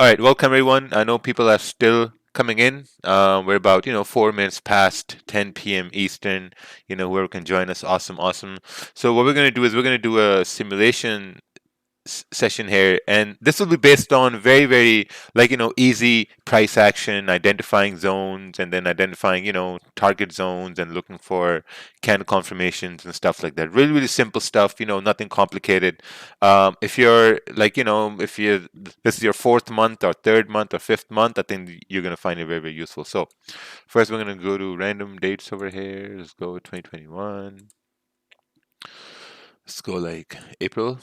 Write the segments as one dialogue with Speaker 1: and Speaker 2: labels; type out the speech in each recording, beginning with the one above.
Speaker 1: All right, welcome everyone. I know people are still coming in. We're about 4 minutes past 10 p.m. Eastern. Whoever can join us, awesome, awesome. So what we're gonna do is we're gonna do a simulation session here, and this will be based on very, very easy price action, identifying zones, and then identifying target zones and looking for candle confirmations and stuff like that. Really, really simple stuff. Nothing complicated. If you're if you this is your fourth month or third month or fifth month, I think you're gonna find it very, very useful. So first, we're gonna go to random dates over here. Let's go 2021. Let's go like April.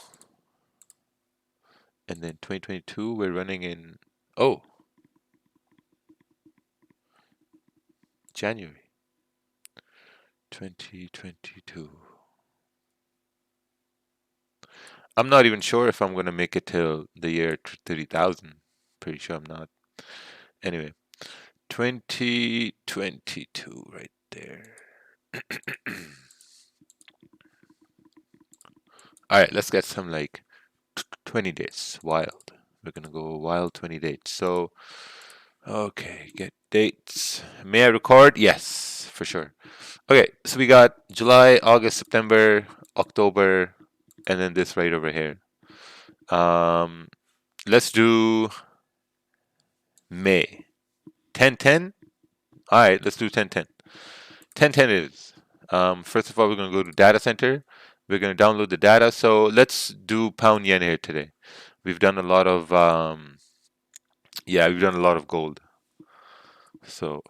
Speaker 1: And then 2022, we're running in, oh, January 2022. I'm not even sure if I'm going to make it till the year 30,000. Pretty sure I'm not. Anyway, 2022 right there. All right, let's get some 20 dates. Wild. We're going to go wild 20 dates. So, okay, get dates. May I record? Yes, for sure. Okay, so we got July, August, September, October, and then this right over here. Um, let's do May. 10-10? All right, let's do 10-10. 10-10 it is. First of all, we're going to go to data center. We're going to download the data. So let's do pound yen here today. We've done a lot of, yeah, we've done a lot of gold. So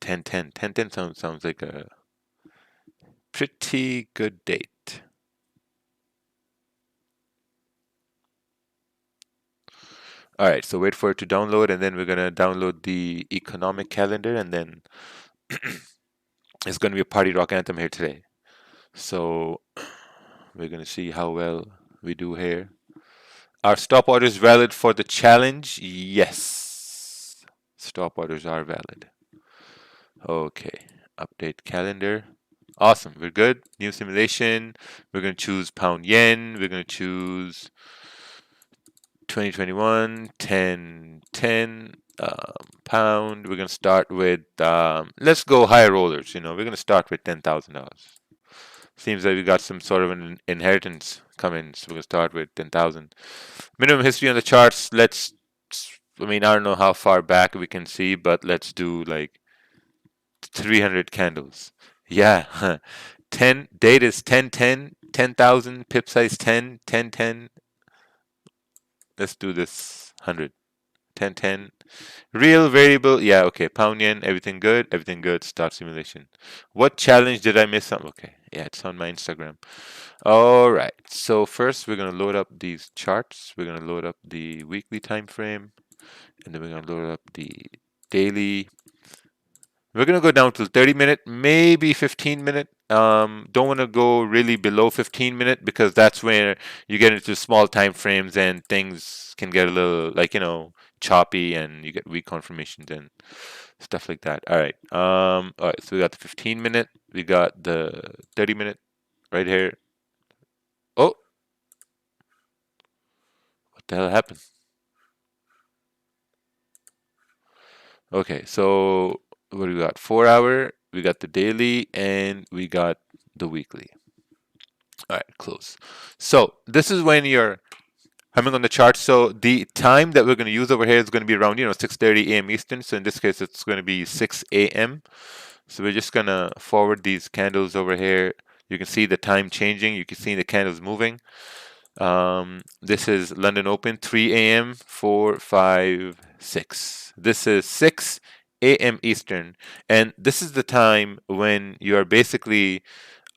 Speaker 1: 10-10. 10-10 sounds like a pretty good date. All right, so wait for it to download, and then we're gonna download the economic calendar, and then it's gonna be a party rock anthem here today. So we're gonna see how well we do here. Our stop order is valid for the challenge. Yes, stop orders are valid. Okay, update calendar. Awesome, we're good. New simulation. We're gonna choose pound yen. We're gonna choose 2021 10 pound. We're gonna start with let's go higher rollers. We're gonna start with $10,000. Seems like we got some sort of an inheritance coming, so we're gonna start with 10,000. Minimum history on the charts. Let's. I mean, I don't know how far back we can see, but let's do like 300 candles. Yeah, 10 date is 1010 10,000 pip size 10 10 10. Let's do this 100. 1010. Real variable. Yeah, okay. Pound yen. Everything good. Everything good. Start simulation. What challenge did I miss? Okay. Yeah, it's on my Instagram. All right. So first we're going to load up these charts. We're going to load up the weekly time frame. And then we're going to load up the daily. We're going to go down to 30-minute, maybe 15-minute. Don't want to go really below 15-minute because that's where you get into small time frames and things can get a little choppy and you get weak confirmations and stuff like that. All right, so we got the 15-minute, we got the 30-minute right here. Oh, what the hell happened? Okay, so what do we got? 4 hour, we got the daily, and we got the weekly. All right, close. So this is when you're coming on the chart. So the time that we're going to use over here is going to be around 6:30 a.m. Eastern. So in this case, it's going to be 6 a.m. So we're just going to forward these candles over here. You can see the time changing. You can see the candles moving. This is London Open, 3 a.m., 4, 5, 6. This is 6 a.m. Eastern. And this is the time when you are basically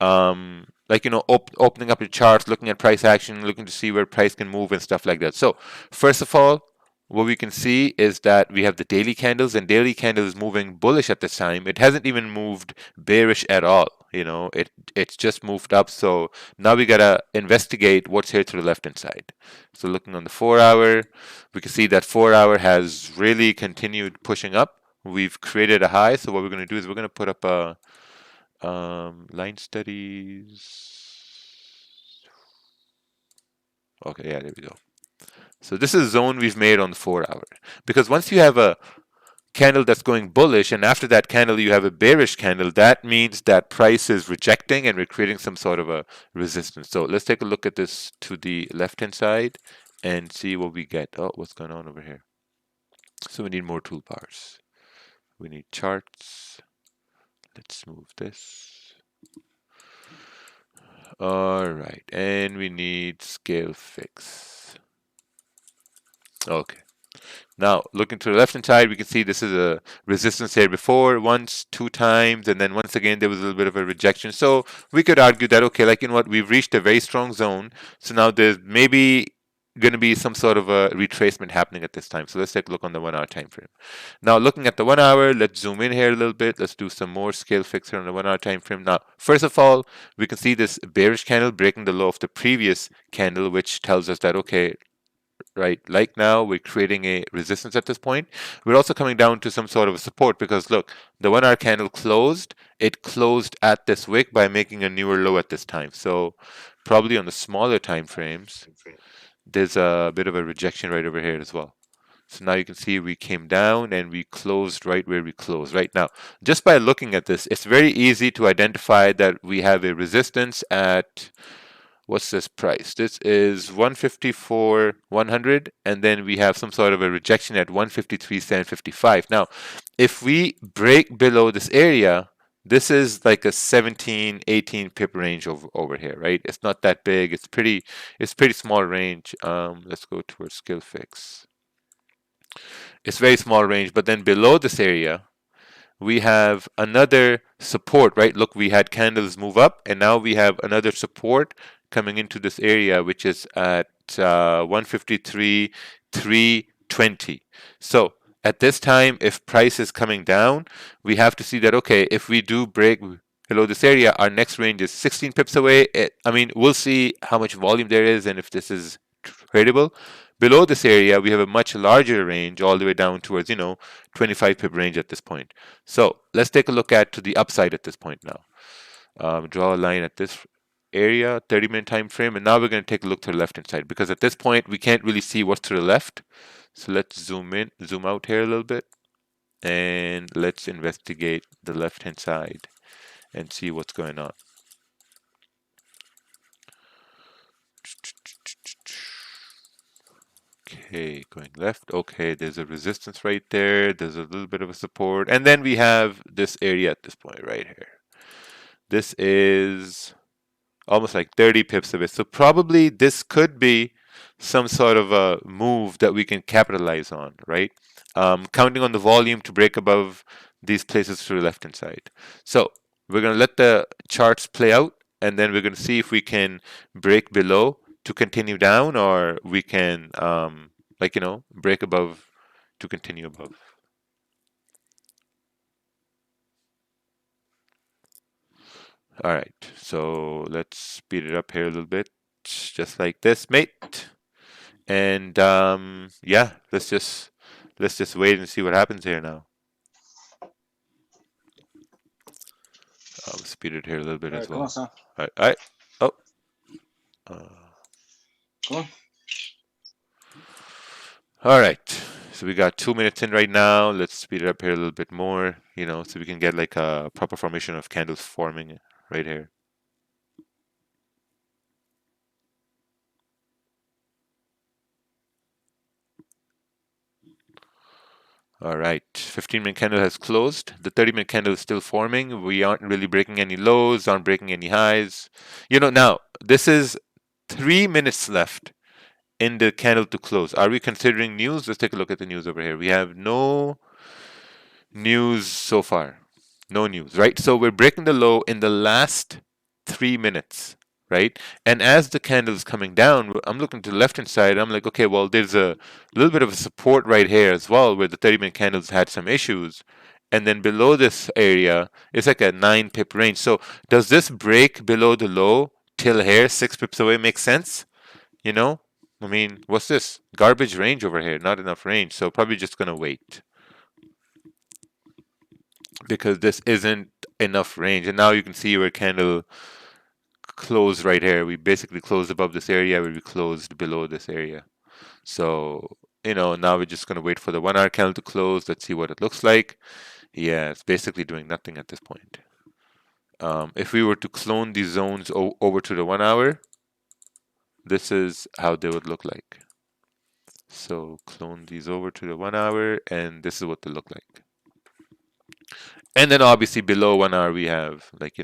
Speaker 1: opening up your charts, looking at price action, looking to see where price can move and stuff like that. So first of all, what we can see is that we have the daily candles, and daily candle is moving bullish at this time. It hasn't even moved bearish at all. It's just moved up. So now we gotta investigate what's here to the left hand side. So looking on the 4 hour, we can see that 4 hour has really continued pushing up. We've created a high. So what we're gonna do is we're gonna put up a line studies. Okay, yeah, there we go. So this is a zone we've made on the 4 hour. Because once you have a candle that's going bullish, and after that candle you have a bearish candle, that means that price is rejecting and we're creating some sort of a resistance. So let's take a look at this to the left hand side and see what we get. Oh, what's going on over here? So we need more toolbars. We need charts. Let's move this. All right, and we need scale fix. Okay. Now, looking to the left-hand side, we can see this is a resistance here before, once, 2 times, and then once again, there was a little bit of a rejection. So we could argue that, okay, like, you know what, we've reached a very strong zone. So now there's maybe going to be some sort of a retracement happening at this time. So let's take a look on the 1 hour time frame. Now, looking at the 1 hour, let's zoom in here a little bit. Let's do some more scale fixer on the 1 hour time frame. Now, first of all, we can see this bearish candle breaking the low of the previous candle, which tells us that, okay, right, like now we're creating a resistance at this point. We're also coming down to some sort of a support because look, the 1 hour candle closed, it closed at this wick by making a newer low at this time. So probably on the smaller time frames, there's a bit of a rejection right over here as well. So now you can see we came down and we closed right where we closed. Right now, just by looking at this, it's very easy to identify that we have a resistance at, what's this price? This is 154 100, and then we have some sort of a rejection at 153 755. Now, if we break below this area, this is like a 17 18 pip range over here, right? It's not that big. It's pretty small range. Let's go towards skill fix. It's very small range, but then below this area we have another support, right? Look, we had candles move up, and now we have another support coming into this area, which is at 153 320. So at this time, if price is coming down, we have to see that, okay, if we do break below this area, our next range is 16 pips away. I mean, we'll see how much volume there is and if this is tradable. Below this area, we have a much larger range all the way down towards, 25 pip range at this point. So let's take a look at to the upside at this point now. Draw a line at this area, 30-minute time frame, and now we're going to take a look to the left-hand side because at this point, we can't really see what's to the left. So let's zoom out here a little bit, and let's investigate the left-hand side and see what's going on. Okay, going left. Okay, there's a resistance right there. There's a little bit of a support. And then we have this area at this point right here. This is almost like 30 pips of it. So probably this could be some sort of a move that we can capitalize on, right? Counting on the volume to break above these places to the left-hand side. So we're going to let the charts play out, and then we're going to see if we can break below to continue down, or we can, break above to continue above. All right, so let's speed it up here a little bit, just like this, mate. And yeah, let's just wait and see what happens here now. I'll speed it here a little bit as well. All right. Oh. Cool. All right. So we got 2 minutes in right now. Let's speed it up here a little bit more, so we can get like a proper formation of candles forming right here. All right, 15-minute candle has closed. The 30-minute candle is still forming. We aren't really breaking any lows, aren't breaking any highs. Now, this is 3 minutes left in the candle to close. Are we considering news? Let's take a look at the news over here. We have no news so far. No news, right? So we're breaking the low in the last 3 minutes, right? And as the candle is coming down, I'm looking to the left-hand side. I'm like, okay, well, there's a little bit of a support right here as well, where the 30-minute candles had some issues. And then below this area, it's like a 9 pip range. So does this break below the low till here, 6 pips away, make sense? I mean, what's this? Garbage range over here, not enough range. So probably just gonna wait, because this isn't enough range. And now you can see where candle closed right here. We basically closed above this area where we closed below this area. So, now we're just going to wait for the 1 hour candle to close. Let's see what it looks like. Yeah, it's basically doing nothing at this point. If we were to clone these zones over to the 1 hour, this is how they would look like. So clone these over to the 1 hour, and this is what they look like. And then obviously below 1 hour, we have like,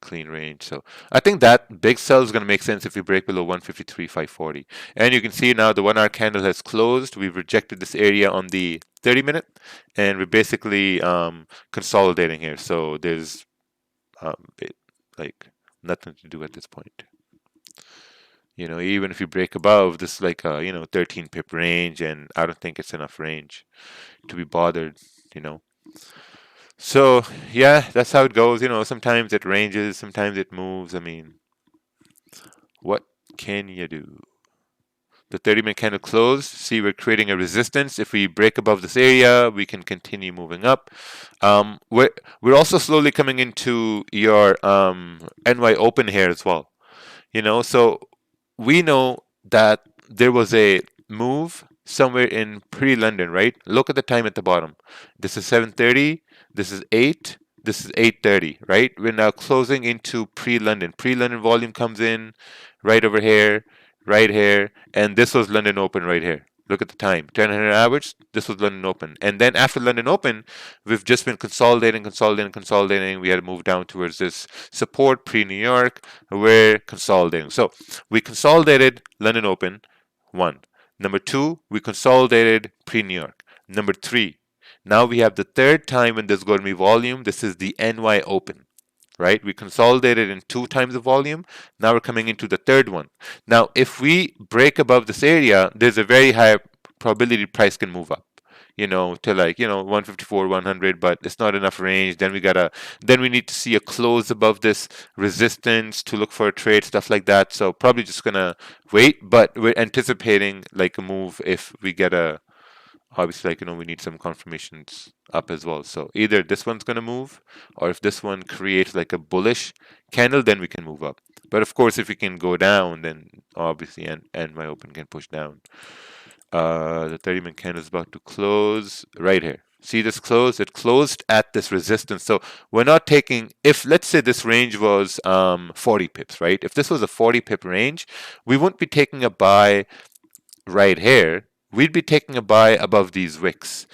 Speaker 1: clean range. So I think that big sell is going to make sense if we break below 153.540. And you can see now the 1 hour candle has closed. We've rejected this area on the 30-minute, and we're basically consolidating here. So there's like nothing to do at this point. Even if you break above this, like 13 pip range, and I don't think it's enough range to be bothered. So yeah, that's how it goes. Sometimes it ranges, sometimes it moves. I mean, what can you do? The 30-minute candle closed. See, we're creating a resistance. If we break above this area, we can continue moving up. We're also slowly coming into your NY open here as well. So we know that there was a move somewhere in pre-London, right? Look at the time at the bottom. This is 7:30. This is 8. This is 8:30, right? We're now closing into pre-London. Pre-London volume comes in right over here, right here, and this was London Open right here. Look at the time, 1000 average. This was London Open, and then after London Open, we've just been consolidating. We had to move down towards this support pre-New York. We're consolidating. So we consolidated London Open, one. Number two, we consolidated pre-New York. Number three, now we have the third time when there's going to be volume. This is the NY Open. Right? We consolidated in 2 times the volume. Now we're coming into the third one. Now, if we break above this area, there's a very high probability price can move up, to like, 154, 100, but it's not enough range. Then we need to see a close above this resistance to look for a trade, stuff like that. So probably just gonna wait, but we're anticipating like a move if we get obviously, like, we need some confirmations up as well. So either this one's going to move, or if this one creates like a bullish candle, then we can move up. But of course, if we can go down, then obviously and my open can push down. The 30-minute candle is about to close right here. See this close? It closed at this resistance. So we're not taking, if let's say this range was 40 pips, right? If this was a 40 pip range, we wouldn't be taking a buy right here. We'd be taking a buy above these wicks,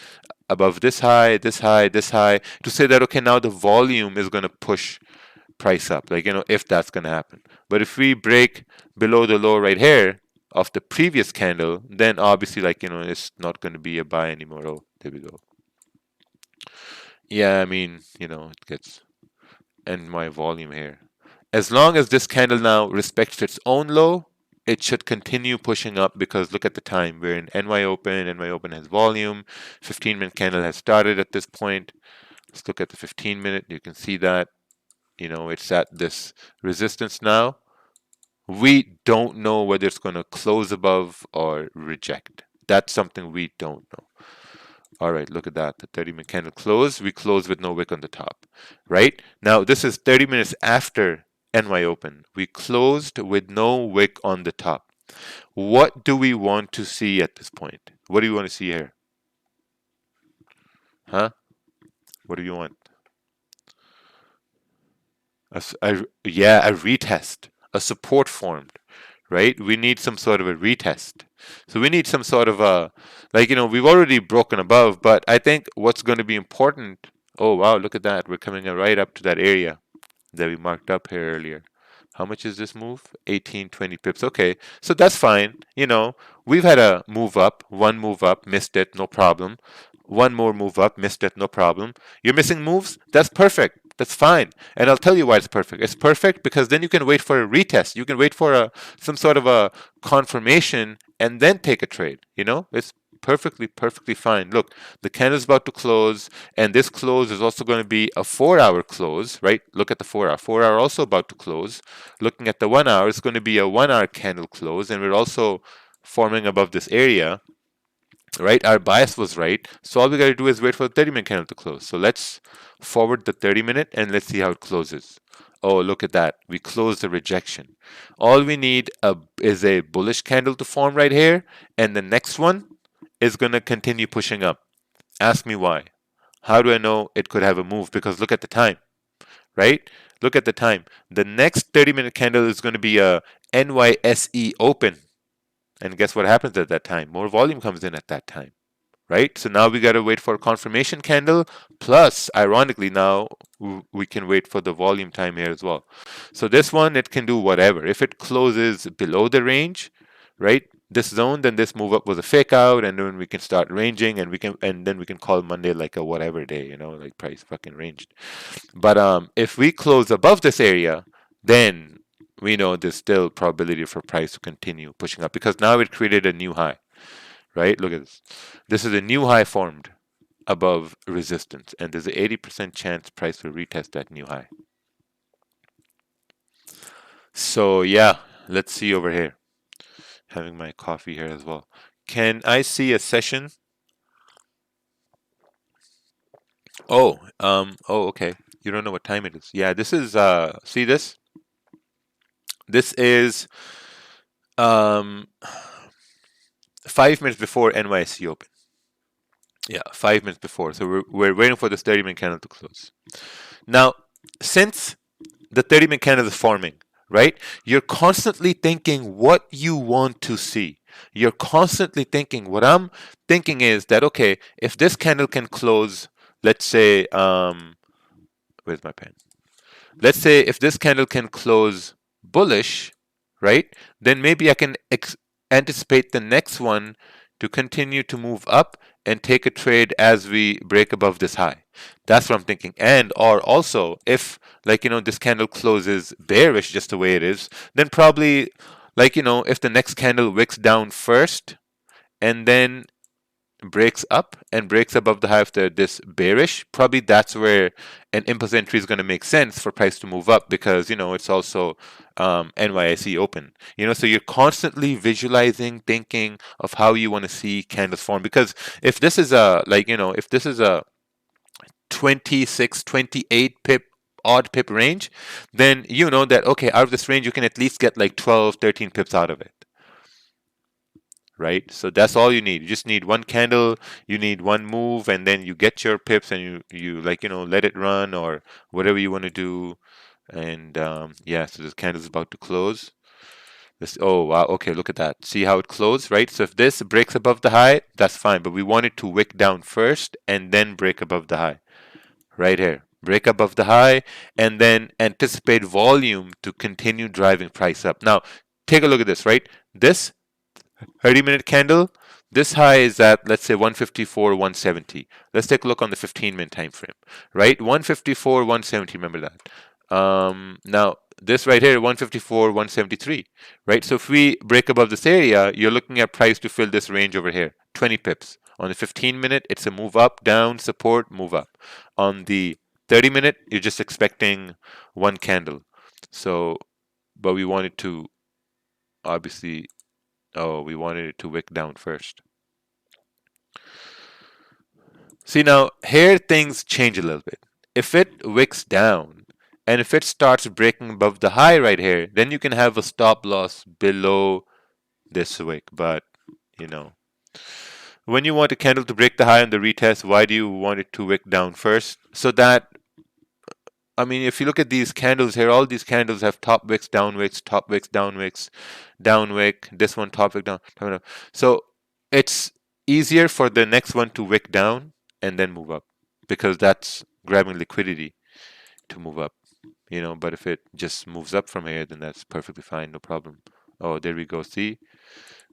Speaker 1: above this high, this high, this high, to say that, okay, now the volume is going to push price up, like, if that's going to happen. But if we break below the low right here of the previous candle, then obviously, like, it's not going to be a buy anymore. Oh, there we go. Yeah, I mean, it gets, and my volume here. As long as this candle now respects its own low, it should continue pushing up, because look at the time. We're in NY Open. NY Open has volume. 15-minute candle has started at this point. Let's look at the 15-minute. You can see that, it's at this resistance now. We don't know whether it's going to close above or reject. That's something we don't know. All right, look at that. The 30-minute candle closed. We closed with no wick on the top, right? Now, this is 30 minutes after NY Open. We closed with no wick on the top. What do we want to see at this point? What do you want to see here? Huh? What do you want? Yeah, a retest, a support formed, right? We need some sort of a retest. So we need some sort of a, like, we've already broken above, but I think what's going to be important, oh, wow, look at that. We're coming right up to that area that we marked up here earlier. How much is this move? 18, 20 pips. Okay, so that's fine. We've had a move up, one move up, missed it, no problem. One more move up, missed it, no problem. You're missing moves? That's perfect. That's fine. And I'll tell you why it's perfect. It's perfect because then you can wait for a retest. You can wait for some sort of a confirmation and then take a trade. It's perfectly fine. Look, the candle is about to close, and this close is also going to be a 4-hour close, right? Look at the 4-hour. 4-hour also about to close. Looking at the 1-hour, it's going to be a 1-hour candle close, and we're also forming above this area, right? Our bias was right. So all we got to do is wait for the 30-minute candle to close. So let's forward the 30-minute and let's see how it closes. Oh, look at that. We closed the rejection. All we need is a bullish candle to form right here, and the next one is going to continue pushing up. Ask me why. How do I know it could have a move? Because look at the time, right? Look at the time. The next 30-minute candle is going to be a NYSE open. And guess what happens at that time? More volume comes in at that time, right? So now we got to wait for a confirmation candle. Plus, ironically, now we can wait for the volume time here as well. So this one, it can do whatever. If it closes below the range, right? This zone, then this move up was a fake out, and then we can start ranging, and then we can call Monday like a whatever day, like price fucking ranged. But if we close above this area, then we know there's still probability for price to continue pushing up because now it created a new high, right? Look at this. This is a new high formed above resistance, and there's an 80% chance price will retest that new high. So yeah, let's see over here. Having my coffee here as well. Can I see a session? Oh, okay. You don't know what time it is. Yeah, this is see this? This is 5 minutes before NYSE open. Yeah, 5 minutes before. So we're waiting for this 30-minute candle to close. Now, since the 30-minute candle is forming, right? You're constantly thinking what you want to see. You're constantly thinking. What I'm thinking is that, okay, if this candle can close, let's say, where's my pen? Let's say if this candle can close bullish, right? Then maybe I can anticipate the next one to continue to move up and take a trade as we break above this high. That's what I'm thinking. And or also if this candle closes bearish just the way it is, then probably if the next candle wicks down first and then breaks up and breaks above the high after this bearish, probably that's where an impulse entry is going to make sense for price to move up because it's also NYSE open. So you're constantly visualizing, thinking of how you want to see candles form. Because if this is if this is a 26, 28 odd pip range, then you know that okay, out of this range you can at least get like 12, 13 pips out of it. Right? So that's all you need. You just need one candle, you need one move, and then you get your pips and you let it run or whatever you want to do. And yeah, so this candle is about to close. Oh wow, okay, look at that. See how it closed, right? So if this breaks above the high, that's fine, but we want it to wick down first and then break above the high. Right here. Break above the high and then anticipate volume to continue driving price up. Now, take a look at this, right? This 30-minute candle, this high is at, let's say, 154, 170. Let's take a look on the 15-minute time frame, right? 154, 170, remember that. Now, this right here, 154, 173, right? So if we break above this area, you're looking at price to fill this range over here, 20 pips. On the 15-minute, it's a move up, down, support, move up. On the 30-minute, you're just expecting one candle. So, but we wanted to obviously we wanted it to wick down first. See now, here things change a little bit. If it wicks down, and if it starts breaking above the high right here, then you can have a stop loss below this wick. But, when you want a candle to break the high on the retest, why do you want it to wick down first? So that if you look at these candles here, all these candles have top wicks, down wicks, top wicks, down wicks, down wick, this one top wick, down. So it's easier for the next one to wick down and then move up because that's grabbing liquidity to move up, but if it just moves up from here, then that's perfectly fine, no problem. Oh, there we go. See?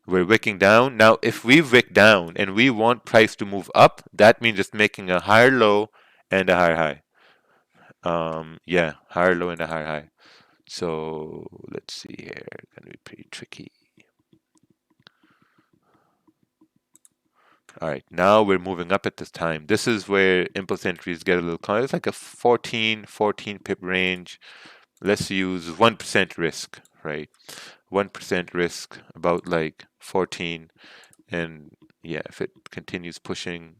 Speaker 1: We're wicking down. Now, if we wick down and we want price to move up, that means it's making a higher low and a higher high. Yeah, higher low and a higher high. So let's see here. Gonna be pretty tricky. All right, now we're moving up at this time. This is where impulse entries get a little common. It's like a 14 pip range. Let's use 1% risk, right? 1% risk, about like 14. And yeah, if it continues pushing,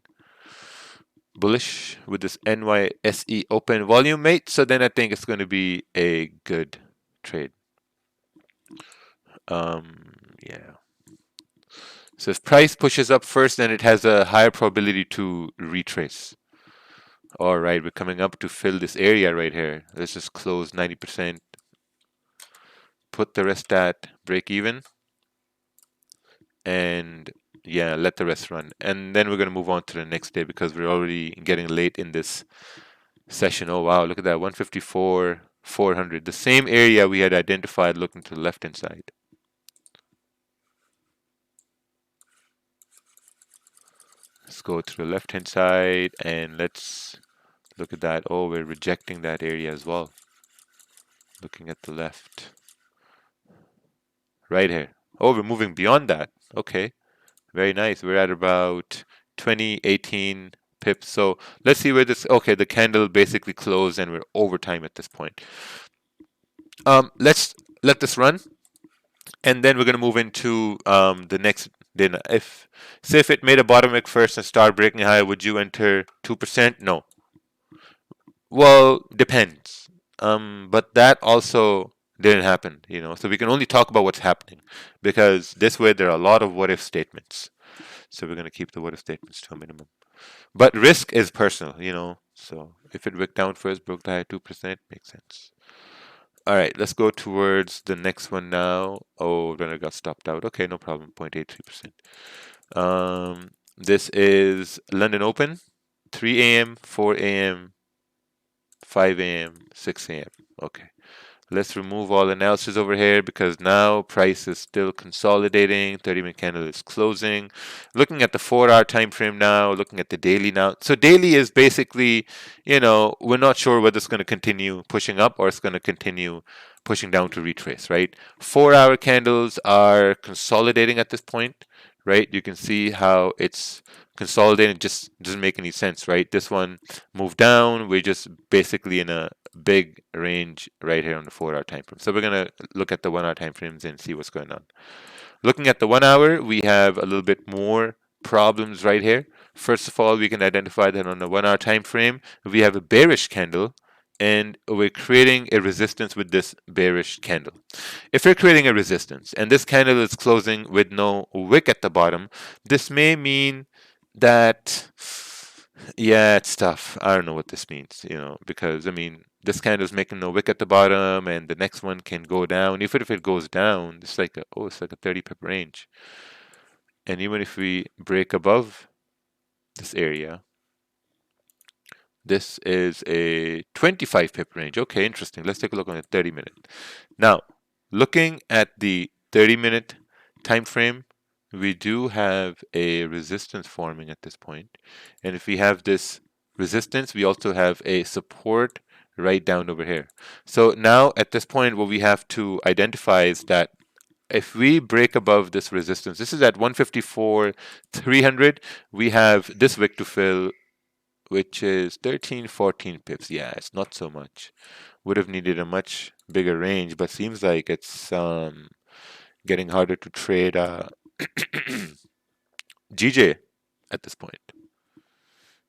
Speaker 1: bullish with this NYSE open volume, mate. So then I think it's going to be a good trade. Yeah. So if price pushes up first, then it has a higher probability to retrace. All right, we're coming up to fill this area right here. Let's just close 90%. Put the rest at break even. And yeah, let the rest run. And then we're going to move on to the next day because we're already getting late in this session. Oh, wow, look at that, 154, 400. The same area we had identified looking to the left-hand side. Let's go to the left-hand side and let's look at that. Oh, we're rejecting that area as well. Looking at the left. Right here. Oh, we're moving beyond that. Okay. Very nice. We're at about 2018 pips. So let's see where this, okay, the candle basically closed and we're over time at this point. Let's let this run. And then we're going to move into the next dinner. Say if it made a bottom wick first and start breaking higher, would you enter 2%? No. Well, depends. But that also didn't happen, so we can only talk about what's happening because this way there are a lot of what if statements. So we're going to keep the what if statements to a minimum. But risk is personal, so if it wicked down first, broke the high 2%, makes sense. All right, let's go towards the next one now. Oh, then it got stopped out. Okay, no problem, 0.83%. This is London Open, 3 a.m., 4 a.m., 5 a.m., 6 a.m. Okay. Let's remove all analysis over here because now price is still consolidating. 30-minute candle is closing. Looking at the 4-hour time frame now, looking at the daily now. So daily is basically, we're not sure whether it's going to continue pushing up or it's going to continue pushing down to retrace, right? 4-hour candles are consolidating at this point, right? You can see how it's consolidating, just doesn't make any sense, right? This one moved down. We're just basically in a big range right here on the 4-hour time frame. So we're going to look at the 1-hour time frames and see what's going on. Looking at the 1 hour, we have a little bit more problems right here. First of all, we can identify that on the 1-hour time frame, we have a bearish candle and we're creating a resistance with this bearish candle. If we're creating a resistance and this candle is closing with no wick at the bottom, this may mean that, yeah, it's tough. I don't know what this means, because this candle is making no wick at the bottom and the next one can go down. Even if it goes down, it's like a 30 pip range. And even if we break above this area, this is a 25 pip range. Okay, interesting. Let's take a look on the 30-minute. Now, looking at the 30-minute time frame, we do have a resistance forming at this point. And if we have this resistance, we also have a support right down over here. So now at this point, what we have to identify is that if we break above this resistance, this is at 154, 300, we have this wick to fill, which is 13, 14 pips. Yeah, it's not so much. Would have needed a much bigger range, but seems like it's getting harder to trade GJ at this point.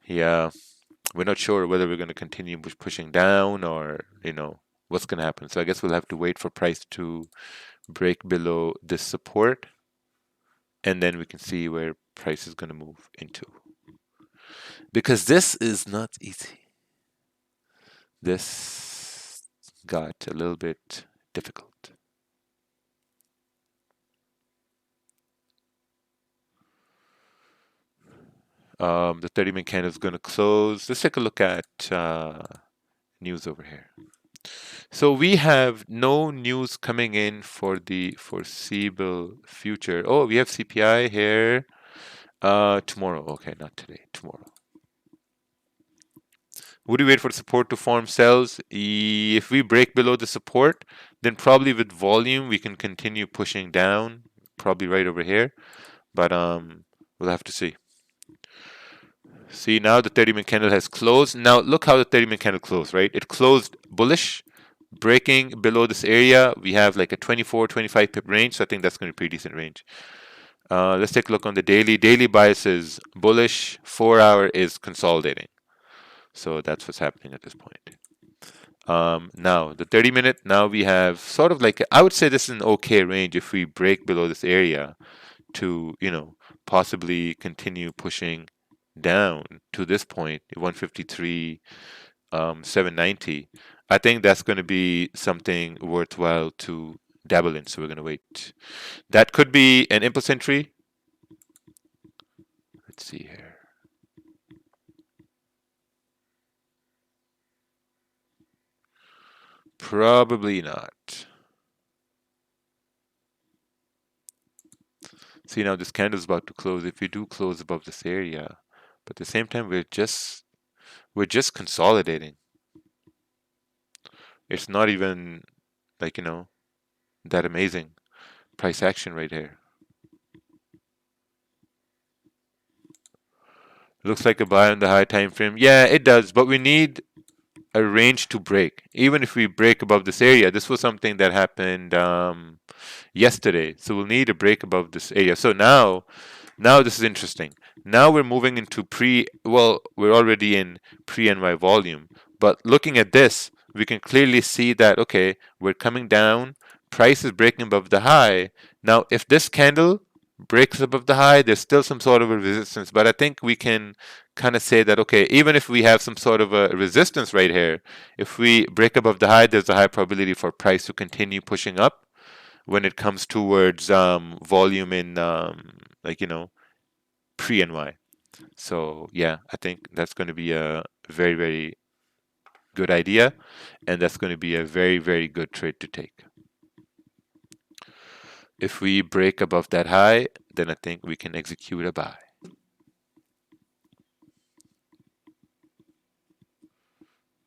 Speaker 1: Yeah, we're not sure whether we're going to continue pushing down or, what's going to happen. So I guess we'll have to wait for price to break below this support, and then we can see where price is going to move into. Because this is not easy. This got a little bit difficult. The 30-minute candle is going to close. Let's take a look at news over here. So we have no news coming in for the foreseeable future. Oh, we have CPI here tomorrow. Okay, not today, tomorrow. Would we wait for support to form cells? If we break below the support, then probably with volume we can continue pushing down, probably right over here. But we'll have to see. See, now the 30-minute candle has closed. Now look how the 30-minute candle closed, right? It closed bullish, breaking below this area. We have like a 24, 25 pip range, so I think that's going to be a pretty decent range. Let's take a look on the daily. Daily bias is bullish, 4-hour is consolidating. So that's what's happening at this point. Now the 30-minute, now we have sort of like, I would say this is an okay range if we break below this area to, possibly continue pushing down to this point, 153, 790. I think that's going to be something worthwhile to dabble in. So we're going to wait. That could be an impulse entry. Let's see here. Probably not. See, now this candle is about to close. If we do close above this area, but at the same time we're just consolidating. It's not even like, that amazing price action right here. Looks like a buy on the high time frame. Yeah, it does, but we need a range to break. Even if we break above this area, this was something that happened yesterday. So we'll need a break above this area. So now this is interesting. Now we're moving into we're already in pre-NY volume. But looking at this, we can clearly see that, okay, we're coming down. Price is breaking above the high. Now, if this candle breaks above the high, there's still some sort of a resistance. But I think we can kind of say that, okay, even if we have some sort of a resistance right here, if we break above the high, there's a high probability for price to continue pushing up when it comes towards volume in pre-NY. So yeah, I think that's going to be a very, very good idea, and that's going to be a very, very good trade to take. If we break above that high, then I think we can execute a buy.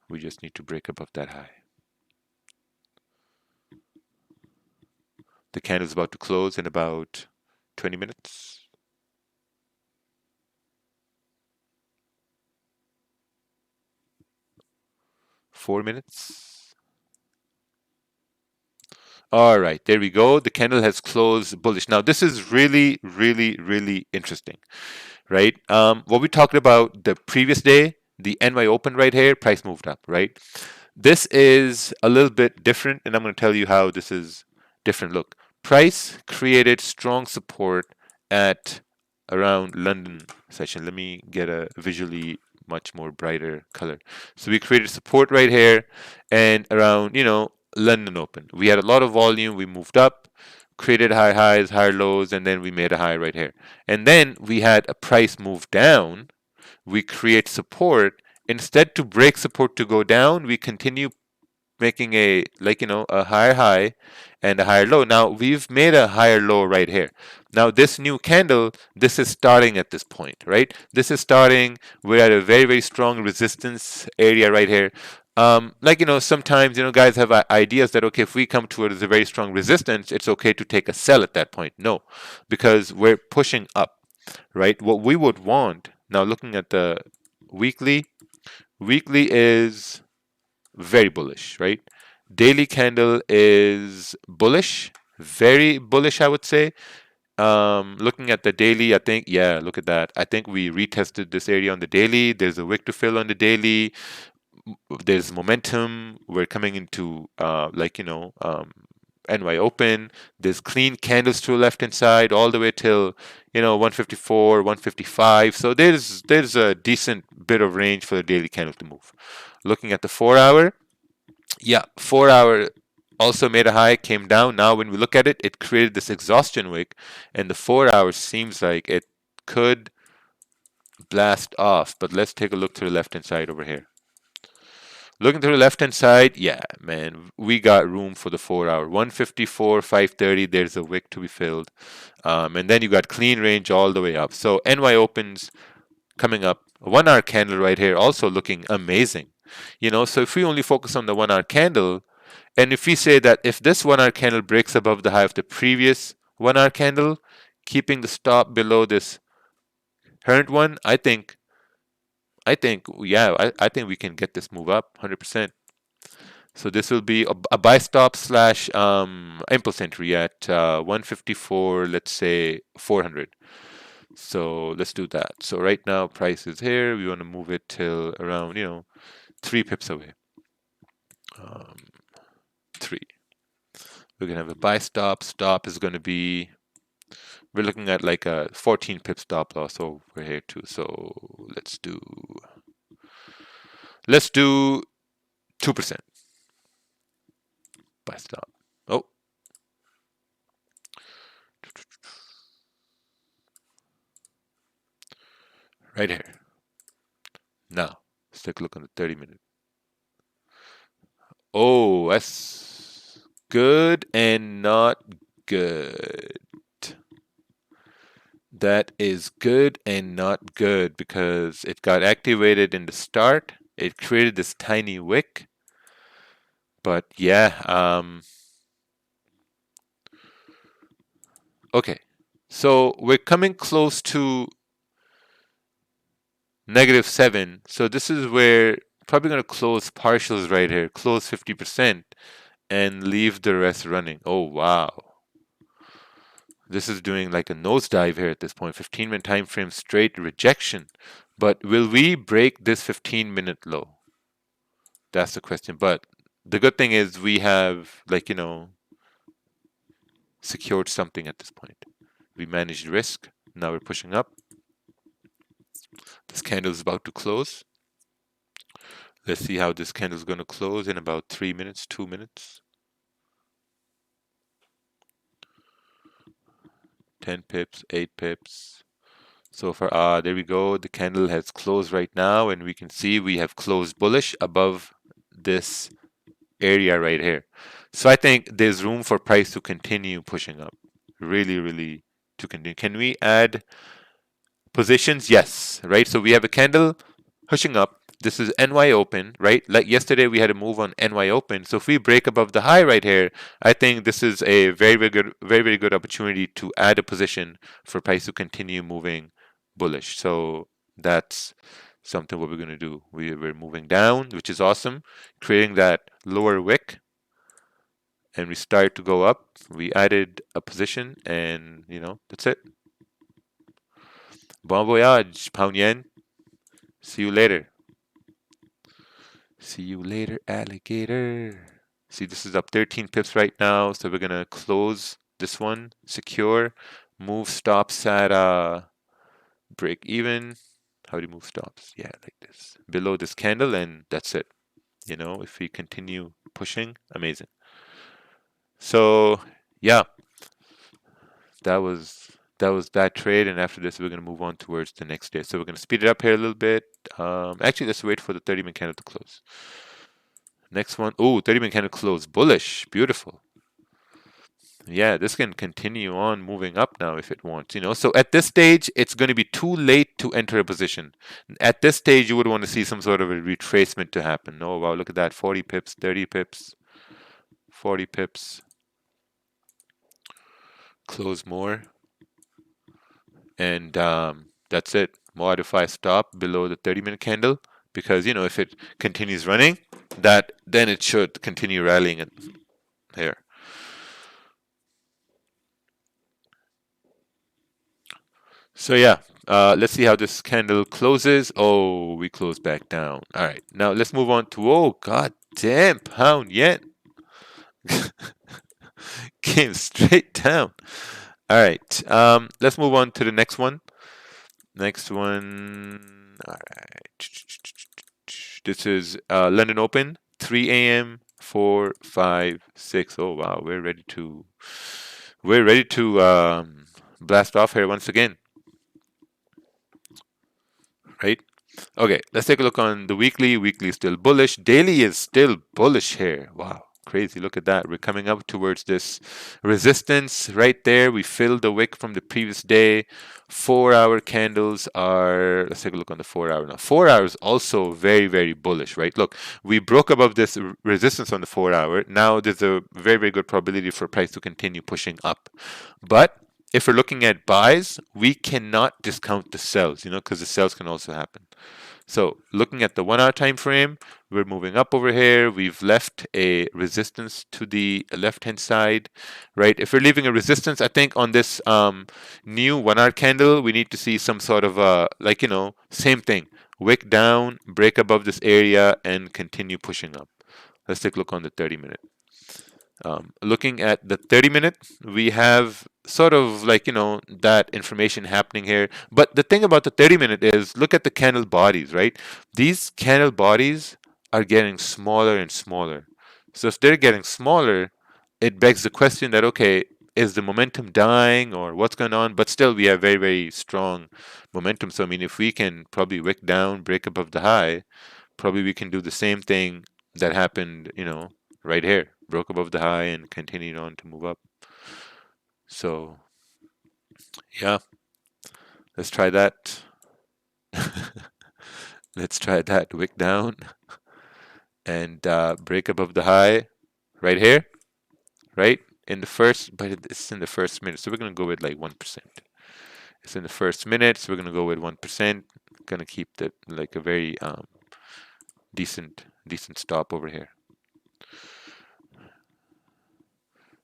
Speaker 1: We just need to break above that high. The candle is about to close in about 20 minutes. Four minutes. All right, there we go. The candle has closed bullish. Now, this is really, really, really interesting, right? What we talked about the previous day, the NY open right here, price moved up, right? This is a little bit different, and I'm going to tell you how this is different. Look, price created strong support at around London session. Let me get a visually much more brighter color. So we created support right here and around, London open. We had a lot of volume. We moved up, created high highs, higher lows, and then we made a high right here. And then we had a price move down. We create support. Instead to break support to go down, we continue making a higher high and a higher low. Now we've made a higher low right here. Now this new candle, this is starting at this point, right? This is starting, we're at a very, very strong resistance area right here. Sometimes, guys have ideas that, okay, if we come towards a very strong resistance, it's okay to take a sell at that point. No, because we're pushing up, right? What we would want, now looking at the weekly is very bullish, right? Daily candle is bullish, very bullish, I would say. Looking at the daily, I think, yeah, look at that. I think we retested this area on the daily. There's a wick to fill on the daily. There's momentum. We're coming into NY open. There's clean candles to the left hand side all the way till 154, 155. So there's a decent bit of range for the daily candle to move. Looking at the 4 hour, yeah, 4 hour also made a high, came down. Now when we look at it, it created this exhaustion wick, and the 4 hour seems like it could blast off. But let's take a look to the left hand side over here. Looking to the left hand side, yeah, man, we got room for the 4 hour. 154, 530, there's a wick to be filled. And then you got clean range all the way up. So NY opens coming up. 1 hour candle right here also looking amazing. So if we only focus on the 1 hour candle, and if we say that if this 1 hour candle breaks above the high of the previous 1 hour candle, keeping the stop below this current one, I think, yeah, I think we can get this move up 100%. So this will be a buy stop slash impulse entry at 154, let's say 400. So let's do that. So right now price is here. We want to move it till around, 3 pips away. 3. We're gonna have a buy stop. Stop is gonna be, we're looking at like a 14 pip stop loss over here too. So let's do 2% buy stop. Oh, right here. Now let's take a look on the 30-minute. Oh, that's good and not good. That is good and not good because it got activated in the start. It created this tiny wick. But yeah, okay. So we're coming close to -7. So this is where probably going to close partials right here. Close 50% and leave the rest running. Oh, wow. This is doing like a nosedive here at this point. 15-minute time frame straight rejection. But will we break this 15-minute low? That's the question. But the good thing is we have, like, secured something at this point. We managed risk. Now we're pushing up. This candle is about to close. Let's see how this candle is going to close in about 3 minutes, 2 minutes. 10 pips, 8 pips. So far, there we go. The candle has closed right now, and we can see we have closed bullish above this area right here. So I think there's room for price to continue pushing up. Really, really to continue. Can we add positions? Yes, right? So we have a candle pushing up. This is NY open, right? Like yesterday, we had a move on NY open. So if we break above the high right here, I think this is a very, very good opportunity to add a position for price to continue moving bullish. So that's something what we're going to do. We're moving down, which is awesome, creating that lower wick, and we start to go up. We added a position, and that's it. Bon voyage, pound yen. See you later. See you later, alligator. See, this is up 13 pips right now, so we're gonna close this one, secure, move stops at break even. How do you move stops? Yeah, like this. Below this candle, and that's it. If we continue pushing, amazing. So yeah, that was that trade, and after this we're gonna move on towards the next day. So we're gonna speed it up here a little bit. Actually, let's wait for the 30-minute candle to close. Next one. Oh, 30-minute candle close. Bullish. Beautiful. Yeah, this can continue on moving up now if it wants, So at this stage, it's going to be too late to enter a position. At this stage, you would want to see some sort of a retracement to happen. Oh, wow, look at that. 40 pips, 30 pips, 40 pips. Close more. And that's it. Modify stop below the 30-minute candle. Because, if it continues running, then it should continue rallying it here. So yeah, let's see how this candle closes. Oh, we close back down. All right, now let's move on to, oh, god damn, pound yen. Came straight down. All right, let's move on to the next one. Next one, all right. This is London Open, 3 a.m., 4, 5, 6. Oh, wow, we're ready to blast off here once again. Right? Okay, let's take a look on the weekly. Weekly is still bullish. Daily is still bullish here. Wow, crazy. Look at that. We're coming up towards this resistance right there. We filled the wick from the previous day. 4-hour candles are, let's take a look on the 4-hour now. 4 hours also very, very bullish, right? Look, we broke above this resistance on the 4-hour. Now there's a very, very good probability for price to continue pushing up. But if we're looking at buys, we cannot discount the sells, because the sells can also happen. So looking at the 1 hour time frame, we're moving up over here. We've left a resistance to the left hand side, right? If we're leaving a resistance, I think on this new 1 hour candle, we need to see some sort of same thing. Wick down, break above this area, and continue pushing up. Let's take a look on the 30-minute. Looking at the 30-minute, we have sort of that information happening here. But the thing about the 30-minute is look at the candle bodies, right? These candle bodies are getting smaller and smaller. So if they're getting smaller, it begs the question that, okay, is the momentum dying or what's going on? But still, we have very, very strong momentum. So, I mean, if we can probably wick down, break above the high, probably we can do the same thing that happened, right here. Broke above the high and continued on to move up. So, yeah, let's try that. Let's try that. Wick down and break above the high right here, right? In the first, but it's in the first minute. So we're going to go with like 1%. It's in the first minute, so we're going to go with 1%. Going to keep that like a very decent stop over here.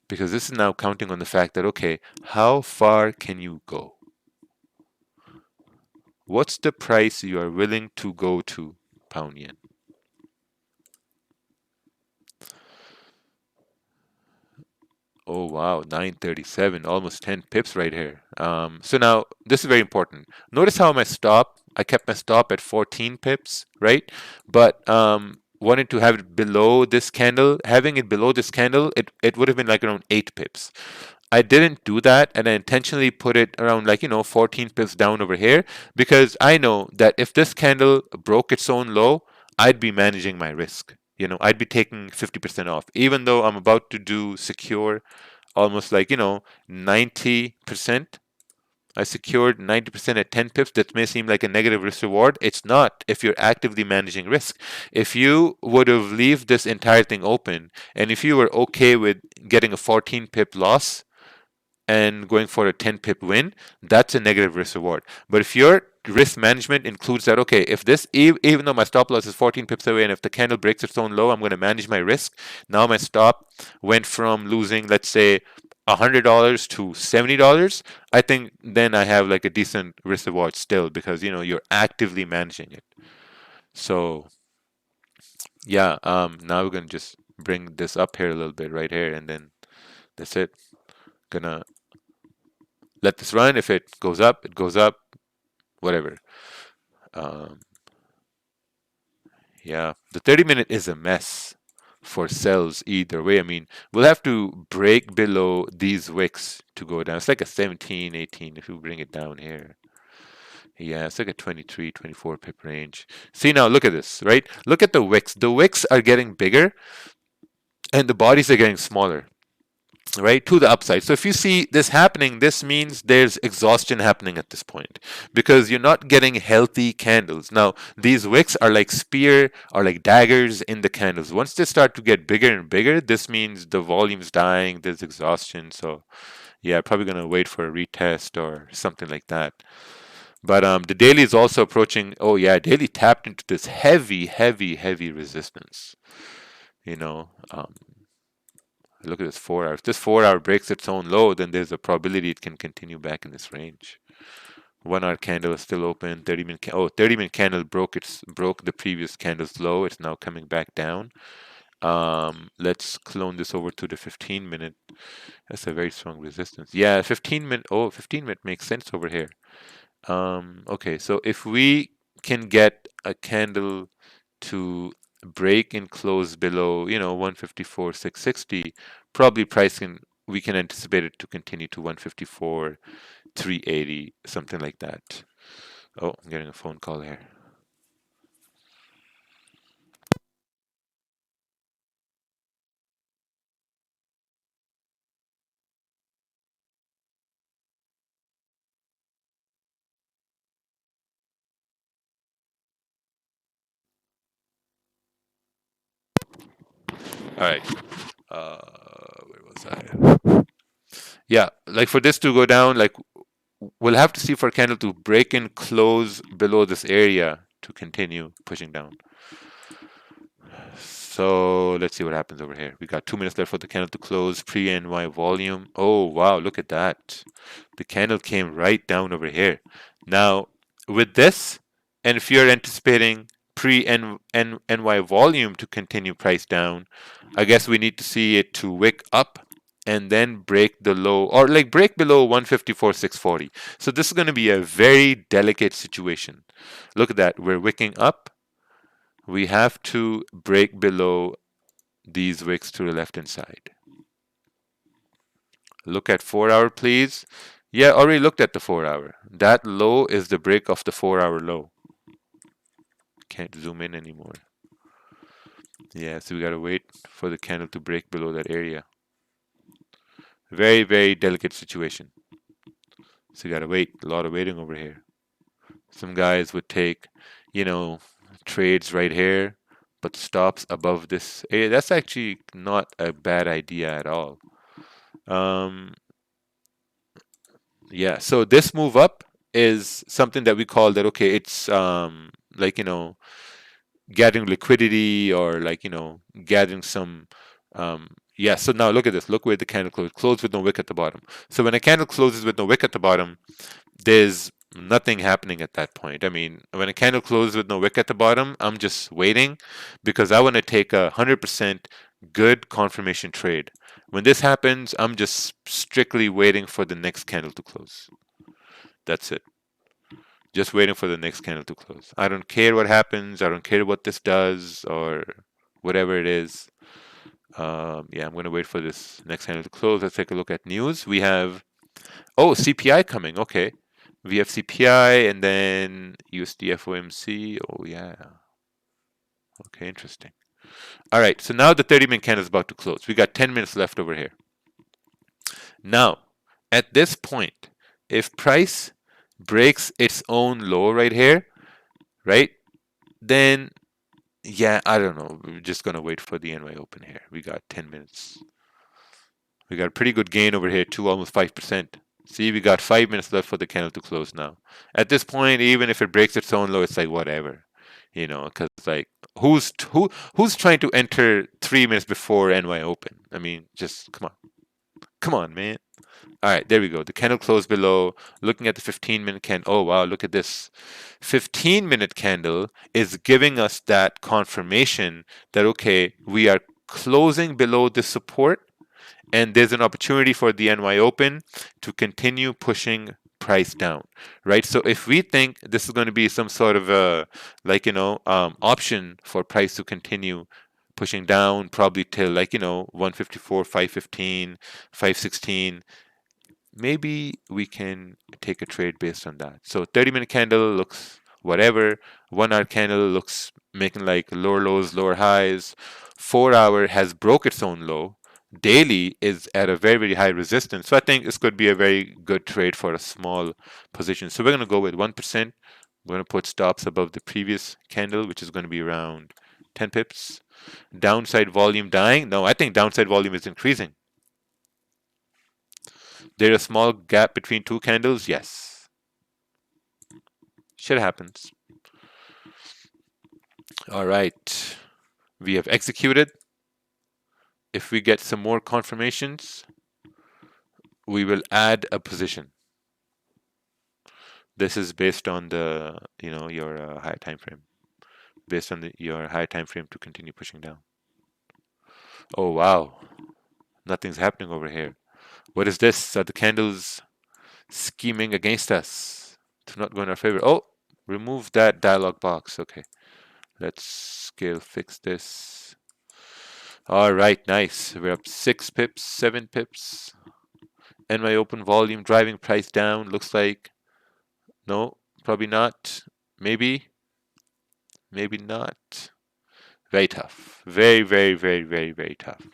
Speaker 1: Because this is now counting on the fact that, okay, how far can you go? What's the price you are willing to go to, pound yen? Oh wow, 937, almost 10 pips right here. So now this is very important. Notice how I kept my stop at 14 pips, right? But wanted to have it below this candle. Having it below this candle, it would have been like around 8 pips. I didn't do that, and I intentionally put it around 14 pips down over here because I know that if this candle broke its own low, I'd be managing my risk. I'd be taking 50% off, even though I'm about to do secure almost 90%. I secured 90% at 10 pips. That may seem like a negative risk reward. It's not if you're actively managing risk. If you would have leave this entire thing open, and if you were okay with getting a 14 pip loss, and going for a 10 pip win, that's a negative risk reward. But if your risk management includes that, okay, if this, even though my stop loss is 14 pips away, and if the candle breaks its own low, I'm going to manage my risk. Now my stop went from losing, let's say, $100 to $70. I think then I have like a decent risk reward still because you're actively managing it. So yeah, now we're gonna just bring this up here a little bit right here, and then that's it. Gonna let this run. If it goes up, it goes up, whatever. Um, yeah, the 30-minute is a mess for sells either way. I mean, we'll have to break below these wicks to go down. It's like a 17, 18 if you bring it down here. Yeah, it's like a 23, 24 pip range. See now, look at this, right? Look at the wicks. The wicks are getting bigger and the bodies are getting smaller, right, to the upside. So if you see this happening, this means there's exhaustion happening at this point because you're not getting healthy candles. Now these wicks are like spear or like daggers in the candles. Once they start to get bigger and bigger, this means the volume's dying, there's exhaustion. So yeah, probably gonna wait for a retest or something like that. But the daily is also approaching. Oh yeah, daily tapped into this heavy resistance, you know um, look at this 4 hour. If this 4 hour breaks its own low, then there's a probability it can continue back in this range. 1 hour candle is still open. 30-minute candle broke the previous candle's low. It's now coming back down. Let's clone this over to the 15-minute. That's a very strong resistance. Yeah, 15-minute. Oh, 15-minute makes sense over here. Okay, so if we can get a candle to break and close below, 154,660, probably we can anticipate it to continue to 154,380, something like that. Oh, I'm getting a phone call here. All right. Where was I? Yeah, like for this to go down, like we'll have to see for a candle to break and close below this area to continue pushing down. So let's see what happens over here. We got 2 minutes left for the candle to close. Pre-NY volume. Oh, wow, look at that. The candle came right down over here. Now, with this, and if you're anticipating pre-NY volume to continue price down, I guess we need to see it to wick up and then break the low, or like break below 154,640. So this is going to be a very delicate situation. Look at that. We're wicking up. We have to break below these wicks to the left hand side. Look at 4 hour, please. Yeah, already looked at the 4 hour. That low is the break of the 4 hour low. Can't zoom in anymore. Yeah, so we gotta wait for the candle to break below that area. Very, very delicate situation. So you gotta wait. A lot of waiting over here. Some guys would take, you know, trades right here, but stops above this area. That's actually not a bad idea at all. Yeah, so this move up is something that we call that, okay, it's like, gathering liquidity, or like, gathering some, yeah, so now look at this. Look where the candle closed with no wick at the bottom. So when a candle closes with no wick at the bottom, there's nothing happening at that point. I mean, when a candle closes with no wick at the bottom, I'm just waiting because I want to take 100% good confirmation trade. When this happens, I'm just strictly waiting for the next candle to close. That's it. Just waiting for the next candle to close. I don't care what happens. I don't care what this does or whatever it is. Yeah, I'm going to wait for this next candle to close. Let's take a look at news. We have, CPI coming. Okay. We have CPI and then USD FOMC. Oh, yeah. Okay, interesting. All right, so now the 30-minute candle is about to close. We got 10 minutes left over here. Now, at this point, if price breaks its own low right here, right, then, yeah, I don't know. We're just going to wait for the NY open here. We got 10 minutes. We got a pretty good gain over here, too, almost 5%. See, we got 5 minutes left for the candle to close now. At this point, even if it breaks its own low, it's like whatever, because like who's trying to enter 3 minutes before NY open? I mean, just come on, man. All right, there we go. The candle closed below. Looking at the 15-minute candle. Oh wow, look at this. 15-minute candle is giving us that confirmation that okay, we are closing below the support. And there's an opportunity for the NY open to continue pushing price down, right? So if we think this is going to be some sort of a option for price to continue pushing down, probably till 154, 515, 516, maybe we can take a trade based on that. So 30-minute candle looks whatever. 1 hour candle looks making like lower lows, lower highs. 4 hour has broke its own low. Daily is at a very, very high resistance. So I think this could be a very good trade for a small position. So we're going to go with 1%. We're going to put stops above the previous candle, which is going to be around 10 pips. Downside volume dying? No, I think downside volume is increasing. There's a small gap between two candles? Yes. Shit happens. All right. We have executed. If we get some more confirmations, we will add a position. This is based on the, your high time frame. Based on your high time frame to continue pushing down. Oh, wow. Nothing's happening over here. What is this? Are the candles scheming against us to not go in our favor? Oh, remove that dialog box. Okay. Let's scale fix this. All right, nice. We're up 6 pips, 7 pips. NY open volume driving price down. Looks like no, probably not. Maybe not. Very tough. Very, very, very, very, very tough.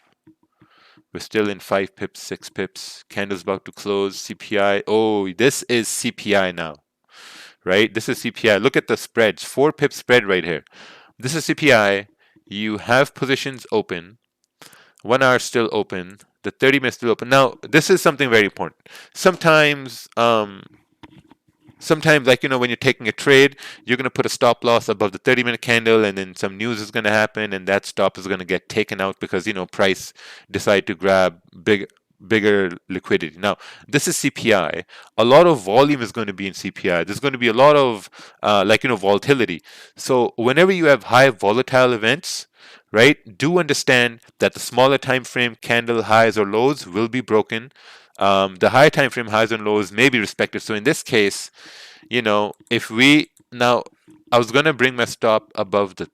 Speaker 1: We're still in 5 pips, 6 pips. Candle's about to close. CPI. Oh, this is CPI now, right? This is CPI. Look at the spreads. 4 pip spread right here. This is CPI. You have positions open. 1 hour still open. The 30-minute still open. Now, this is something very important. Sometimes, like, when you're taking a trade, you're going to put a stop loss above the 30-minute candle, and then some news is going to happen, and that stop is going to get taken out because, price decide to grab bigger liquidity. Now, this is CPI. A lot of volume is going to be in CPI. There's going to be a lot of, volatility. So whenever you have high volatile events, right, do understand that the smaller time frame candle highs or lows will be broken. The higher time frame highs and lows may be respected. So in this case, if we now, I was gonna bring my stop above the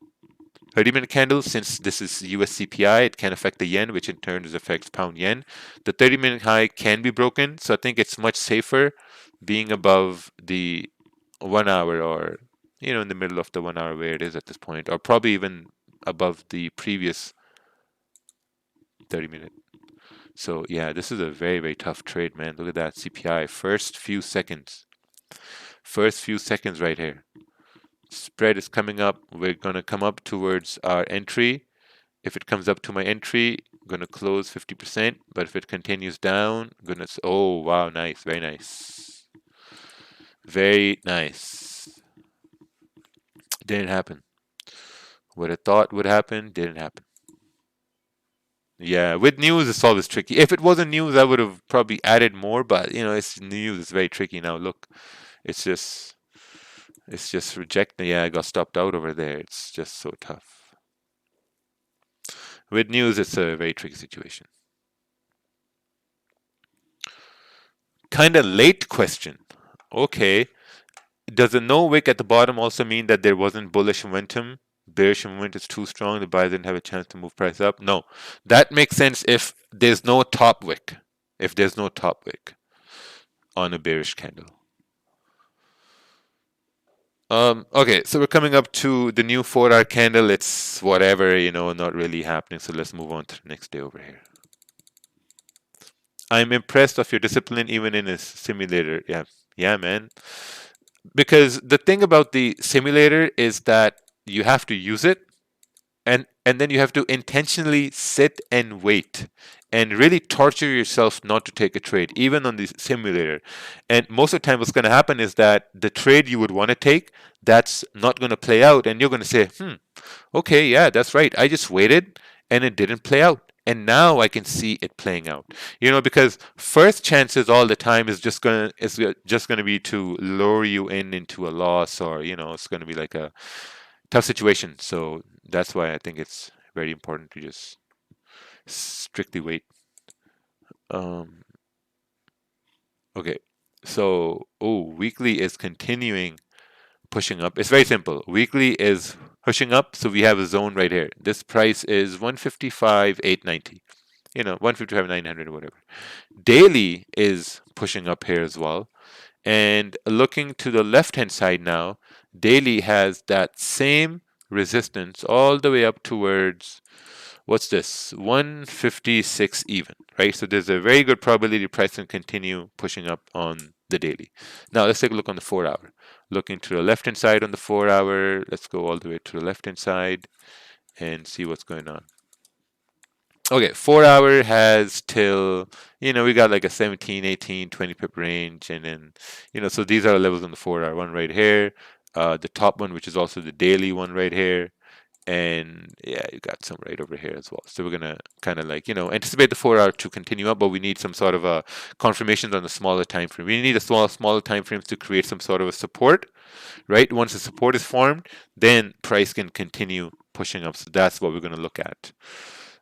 Speaker 1: 30-minute candle since this is US CPI. It can affect the yen, which in turn affects pound yen. The 30-minute high can be broken, so I think it's much safer being above the 1 hour, or in the middle of the 1 hour where it is at this point, or probably even above the previous 30-minute. So yeah, this is a very, very tough trade, man. Look at that CPI. First few seconds right here. Spread is coming up. We're going to come up towards our entry. If it comes up to my entry, I'm going to close 50%. But if it continues down, oh, wow, nice. Very nice. Very nice. Didn't happen. What I thought would happen, didn't happen. Yeah, with news, it's always tricky. If it wasn't news, I would have probably added more, but it's news. It's very tricky now. Look, it's just rejecting. Yeah, I got stopped out over there. It's just so tough. With news, it's a very tricky situation. Kind of late question. Okay. Does a no wick at the bottom also mean that there wasn't bullish momentum? Bearish momentum is too strong. The buyer didn't have a chance to move price up. No, that makes sense if there's no top wick. If there's no top wick on a bearish candle. Okay, so we're coming up to the new 4-hour candle. It's whatever, not really happening. So let's move on to the next day over here. I'm impressed of your discipline even in a simulator. Yeah, man. Because the thing about the simulator is that you have to use it, and then you have to intentionally sit and wait and really torture yourself not to take a trade, even on the simulator. And most of the time, what's going to happen is that the trade you would want to take, that's not going to play out, and you're going to say, okay, yeah, that's right. I just waited, and it didn't play out. And now I can see it playing out. Because first chances all the time is just gonna be to lure you into a loss, or it's gonna be like a tough situation. So that's why I think it's very important to just strictly wait. Okay, so weekly is continuing pushing up. It's very simple. Weekly is pushing up, so we have a zone right here. This price is 155,890. 155,900 or whatever. Daily is pushing up here as well. And looking to the left-hand side now, daily has that same resistance all the way up towards, what's this, 156 even, right? So there's a very good probability price can continue pushing up on the daily. Now let's take a look on the 4-hour. Looking to the left-hand side on the 4-hour, let's go all the way to the left-hand side and see what's going on. Okay, 4-hour has till, we got like a 17, 18, 20 pip range. And then, so these are the levels on the 4-hour. One right here, the top one, which is also the daily one right here. And yeah, you got some right over here as well. So we're going to kind of like, anticipate the 4-hour to continue up, but we need some sort of a confirmations on the smaller time frame. We need a smaller time frames to create some sort of a support, right? Once the support is formed, then price can continue pushing up. So that's what we're going to look at.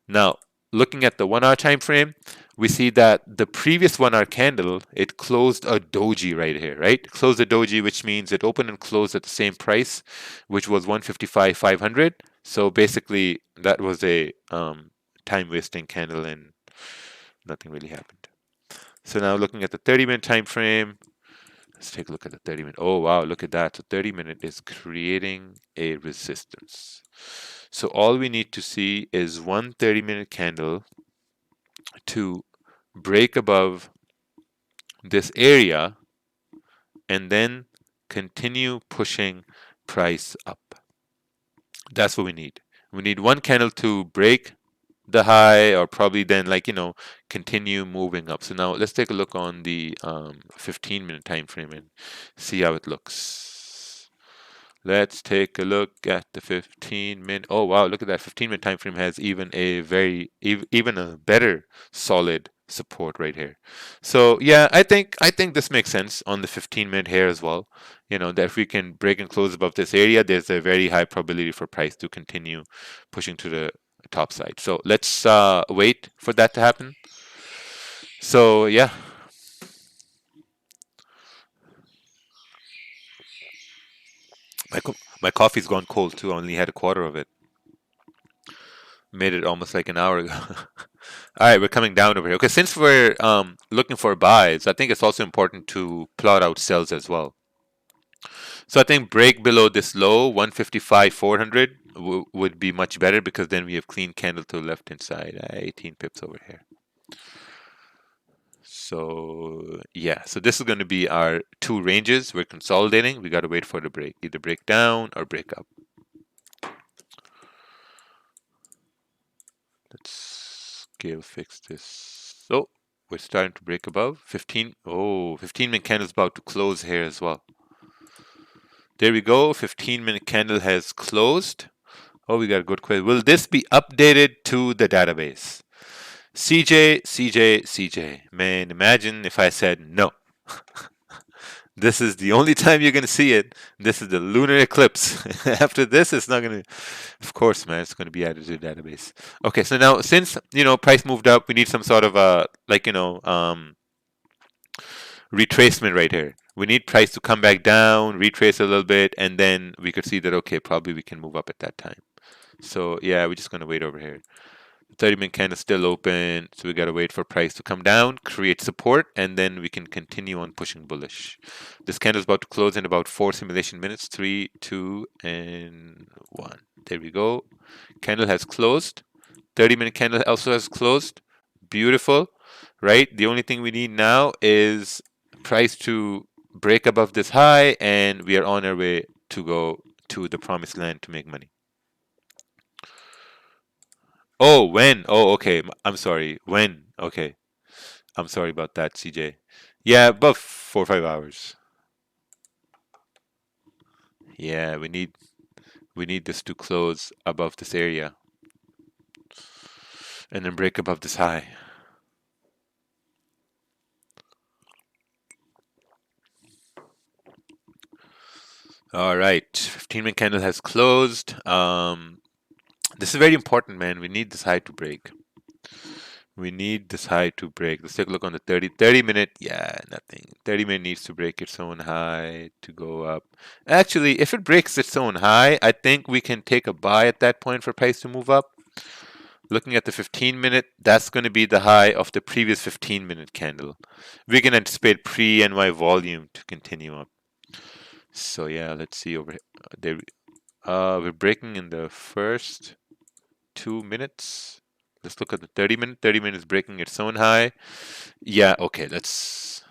Speaker 1: Now, looking at the 1-hour time frame, we see that the previous 1-hour candle, it closed a doji right here, right? Closed a doji, which means it opened and closed at the same price, which was 155,500. So basically, that was a time-wasting candle, and nothing really happened. So now looking at the 30-minute time frame, let's take a look at the 30-minute. Oh, wow, look at that. So 30-minute is creating a resistance. So all we need to see is one 30-minute candle to break above this area and then continue pushing price up. That's what we need. We need one candle to break the high, or probably then, like, continue moving up. So now let's take a look on the 15-minute time frame and see how it looks. Let's take a look at the 15-minute. Oh wow, look at that. 15-minute time frame has even a even a better solid support right here. So yeah, I think this makes sense on the 15-minute here as well. That if we can break and close above this area, there's a very high probability for price to continue pushing to the top side. So let's wait for that to happen. So yeah, my coffee's gone cold too. I only had a quarter of it. Made it almost like an hour ago. All right, we're coming down over here. Okay, since we're looking for buys, I think it's also important to plot out sells as well. So I think break below this low, 155, 400 would be much better, because then we have clean candle to the left hand side, 18 pips over here. So yeah, so this is going to be our two ranges. We're consolidating. We got to wait for the break, either break down or break up. Let's scale fix this. So we're starting to break above 15. Oh, 15-minute candle is about to close here as well. There we go. 15-minute candle has closed. Oh, we got a good question. Will this be updated to the database? CJ. Man, imagine if I said no. This is the only time you're going to see it. This is the lunar eclipse. After this, it's not going to. Of course, man, it's going to be added to the database. Okay, so now since price moved up, we need some sort of retracement right here. We need price to come back down, retrace a little bit, and then we could see that, okay, probably we can move up at that time. So yeah, we're just going to wait over here. The 30-minute candle is still open, so we got to wait for price to come down, create support, and then we can continue on pushing bullish. This candle is about to close in about 4 simulation minutes. 3, 2, and 1. There we go. Candle has closed. 30-minute candle also has closed. Beautiful, right? The only thing we need now is price to break above this high, and we are on our way to go to the promised land to make money. Oh, when? Oh, okay. I'm sorry. When? Okay. I'm sorry about that, CJ. Yeah, above 4 or 5 hours. Yeah, we need this to close above this area and then break above this high. All right, 15-minute candle has closed. This is very important, man. We need this high to break. We need this high to break. Let's take a look on the 30-minute. Yeah, nothing. 30-minute needs to break its own high to go up. Actually, if it breaks its own high, I think we can take a buy at that point for price to move up. Looking at the 15-minute, that's going to be the high of the previous 15-minute candle. We can anticipate pre-NY volume to continue up. So yeah, let's see over there. We're breaking in the first 2 minutes. Let's look at the 30-minute. 30-minute is breaking its own high. Yeah, okay, let's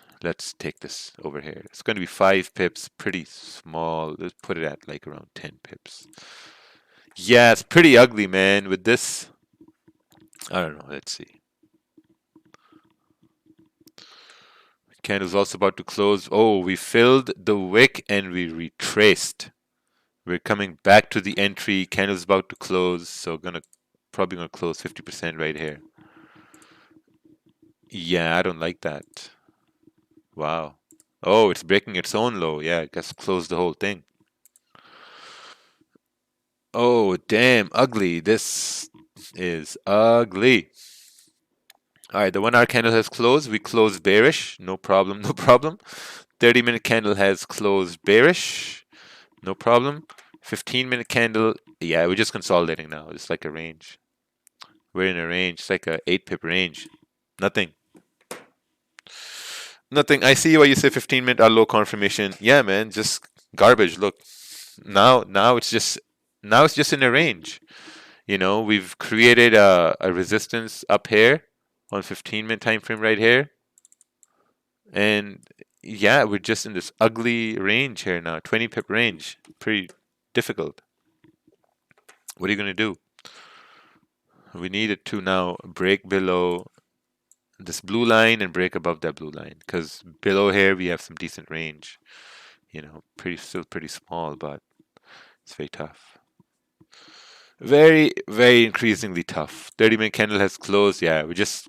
Speaker 1: take this over here. It's going to be 5 pips, pretty small. Let's put it at like around 10 pips. Yeah, it's pretty ugly, man. With this, I don't know. Let's see. Candle's also about to close. Oh, we filled the wick and we retraced. We're coming back to the entry. Candle's about to close, so probably gonna close 50% right here. Yeah, I don't like that. Wow. Oh, it's breaking its own low. Yeah, I guess close the whole thing. Oh, damn, ugly. This is ugly. All right, the 1 hour candle has closed. We closed bearish. No problem, no problem. 30-minute candle has closed bearish. No problem. 15-minute candle. Yeah, we're just consolidating now. It's like a range. We're in a range. It's like a 8-pip range. Nothing. Nothing. I see why you say 15-minute are low confirmation. Yeah, man, just garbage. Look, now it's just in a range. We've created a resistance up here on 15-minute time frame right here, and yeah, we're just in this ugly range here now. 20-pip range. Pretty difficult. What are you gonna do? We need it to now break below this blue line and break above that blue line, because below here we have some decent range. Still pretty small, but it's very tough. Very, very increasingly tough. 30-minute candle has closed. Yeah, we're just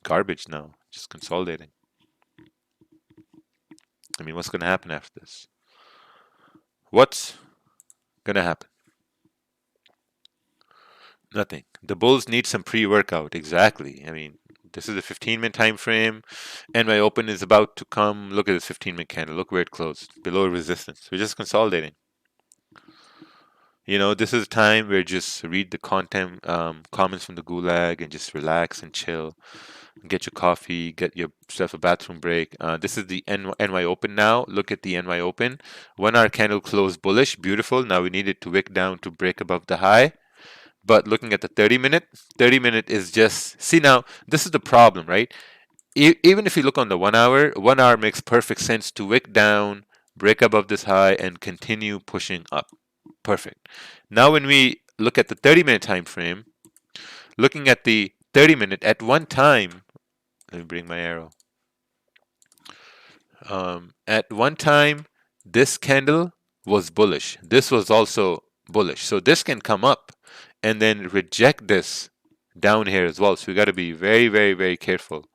Speaker 1: garbage now. Just consolidating. I mean, what's going to happen after this? What's going to happen? Nothing. The bulls need some pre-workout. Exactly. I mean, this is a 15-minute time frame, and my open is about to come. Look at this 15-minute candle. Look where it closed. Below resistance. We're just consolidating. This is a time where just read the content, comments from the gulag, and just relax and chill. Get your coffee, get yourself a bathroom break. This is the NY Open now. Look at the NY Open. 1 hour candle closed bullish. Beautiful. Now we need it to wick down to break above the high. But looking at the 30-minute, 30-minute is just, see now, this is the problem, right? Even if you look on the 1 hour, 1 hour makes perfect sense to wick down, break above this high, and continue pushing up. Perfect. Now when we look at the 30-minute time frame, looking at the 30-minute, at one time, let me bring my arrow. At one time, this candle was bullish. This was also bullish. So this can come up and then reject this down here as well. So we got to be very, very, very careful,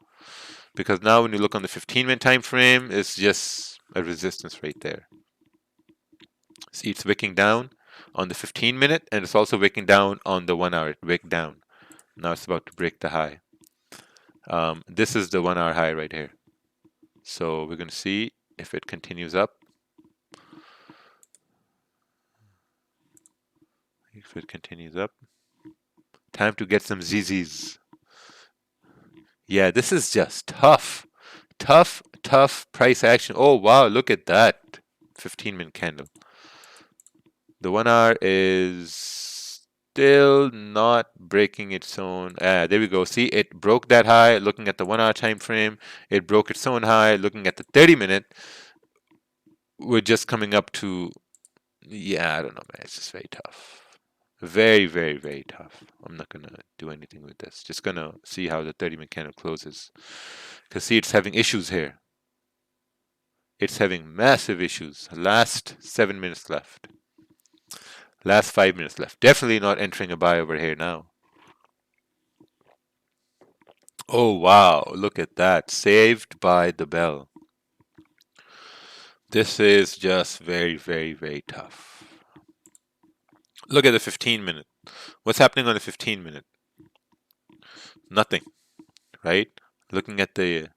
Speaker 1: because now when you look on the 15-minute time frame, it's just a resistance right there. See, it's wicking down on the 15-minute, and it's also wicking down on the 1 hour. It wicked down. Now it's about to break the high. This is the 1 hour high right here. So we're going to see if it continues up. If it continues up. Time to get some ZZs. Yeah, this is just tough. Tough price action. Oh, wow, look at that. 15-minute candle. The 1 hour is still not breaking its own. There we go. See, it broke that high. Looking at the 1 hour time frame, it broke its own high. Looking at the 30-minute, we're just coming up to, yeah, I don't know, man. It's just very tough. Very, very, very tough. I'm not gonna do anything with this. Just gonna see how the 30-minute candle closes. Because see, it's having issues here. It's having massive issues. Last 7 minutes left. Last 5 minutes left. Definitely not entering a buy over here now. Oh, wow. Look at that. Saved by the bell. This is just very, very, very tough. Look at the 15-minute. What's happening on the 15-minute? Nothing, right? Looking at the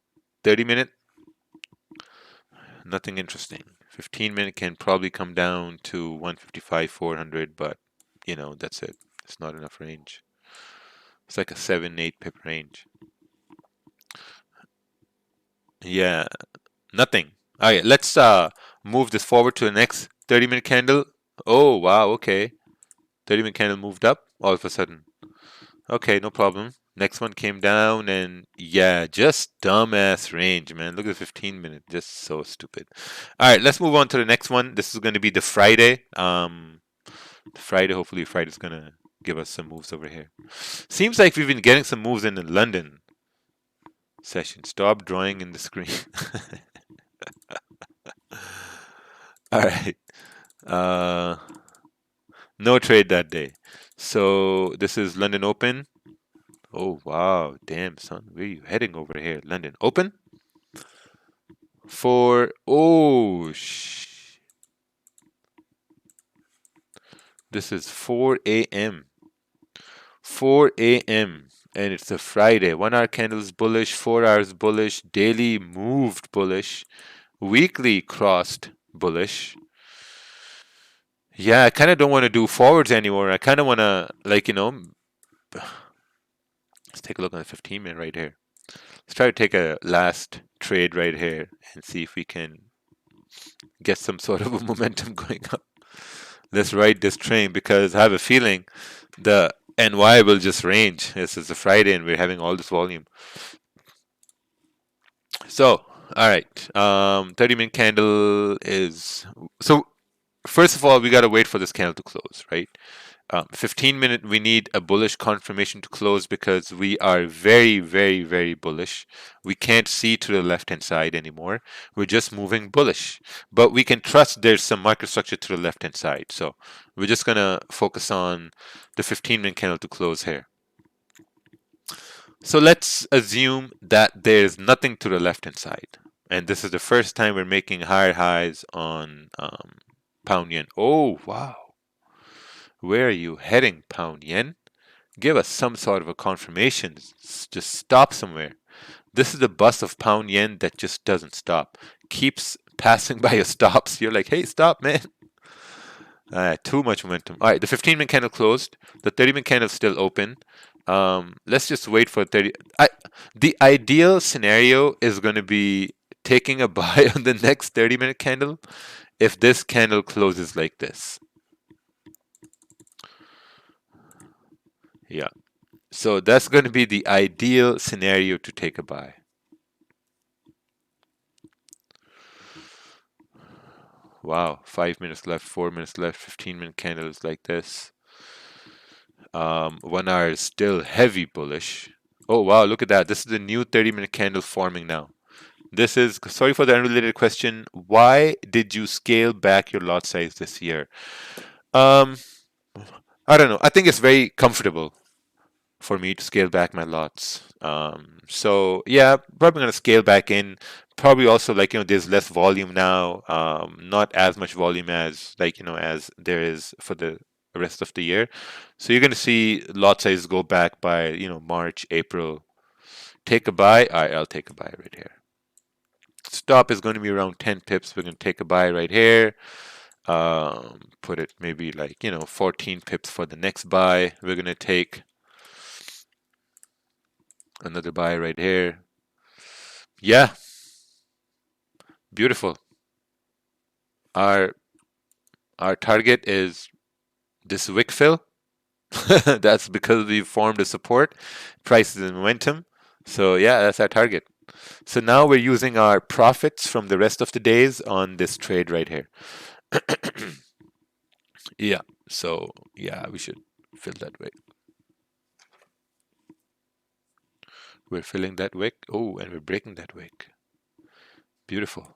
Speaker 1: 30-minute, nothing interesting. 15-minute can probably come down to 155, 400, but that's it. It's not enough range. It's like a 7-8 pip range. Yeah, nothing. All right, let's move this forward to the next 30-minute candle. Oh, wow, okay. 30-minute candle moved up all of a sudden. Okay, no problem. Next one came down, and yeah, just dumbass range, man. Look at the 15-minute, just so stupid. All right, let's move on to the next one. This is going to be the Friday. Hopefully Friday's going to give us some moves over here. Seems like we've been getting some moves in the London session. Stop drawing in the screen. All right. No trade that day. So this is London Open. Oh, wow. Damn, son. Where are you heading over here? London Open? This is 4 a.m. 4 a.m. and it's a Friday. 1 hour candles bullish, 4 hours bullish, daily moved bullish, weekly crossed bullish. Yeah, I kind of don't want to do forwards anymore. I kind of want to, let's take a look on the 15-minute right here. Let's try to take a last trade right here and see if we can get some sort of a momentum going up. Let's ride this train, because I have a feeling the NY will just range. This is a Friday and we're having all this volume. So, all right. 30-minute candle is... So, first of all, we got to wait for this candle to close, right? 15-minute, we need a bullish confirmation to close because we are very, very, very bullish. We can't see to the left-hand side anymore. We're just moving bullish. But we can trust there's some market structure to the left-hand side. So we're just going to focus on the 15-minute candle to close here. So let's assume that there's nothing to the left-hand side. And this is the first time we're making higher highs on pound yen. Oh, wow. Where are you heading, pound yen? Give us some sort of a confirmation. Just stop somewhere. This is the bus of pound yen that just doesn't stop. Keeps passing by your stops. You're like, hey, stop, man. Too much momentum. All right, the 15-minute candle closed. The 30-minute candle is still open. Let's just wait for 30. The ideal scenario is going to be taking a buy on the next 30-minute candle if this candle closes like this. Yeah. So that's going to be the ideal scenario to take a buy. Wow, 5 minutes left, 4 minutes left, 15-minute candles like this. 1 hour is still heavy bullish. Oh, wow, look at that. This is the new 30-minute candle forming now. This is, sorry for the unrelated question, why did you scale back your lot size this year? I don't know. I think it's very comfortable for me to scale back my lots. So yeah, probably gonna scale back in. Probably also like there's less volume now. Not as much volume as as there is for the rest of the year. So you're gonna see lot size go back by March, April. Take a buy. I'll take a buy right here. Stop is going to be around 10 pips. We're going to take a buy right here. Put it maybe like 14 pips for the next buy. We're going to take another buy right here. Yeah. Beautiful. Our target is this wick fill. That's because we formed a support. Prices and momentum. So yeah, that's our target. So now we're using our profits from the rest of the days on this trade right here. Yeah. So yeah, we should fill that wick. We're filling that wick. Oh, and we're breaking that wick. Beautiful.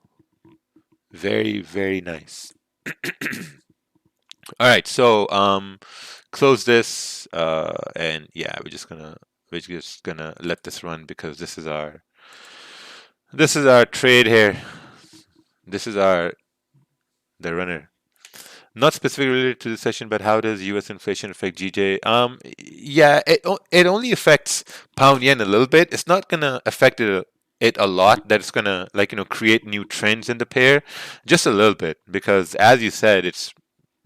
Speaker 1: Very, very nice. All right, so close this, and yeah, we're just gonna let this run because this is our trade here. This is the runner. Not specifically related to the session, but how does U.S. inflation affect GJ? Yeah, it only affects pound yen a little bit. It's not gonna affect it a lot. That it's gonna create new trends in the pair, just a little bit because as you said, it's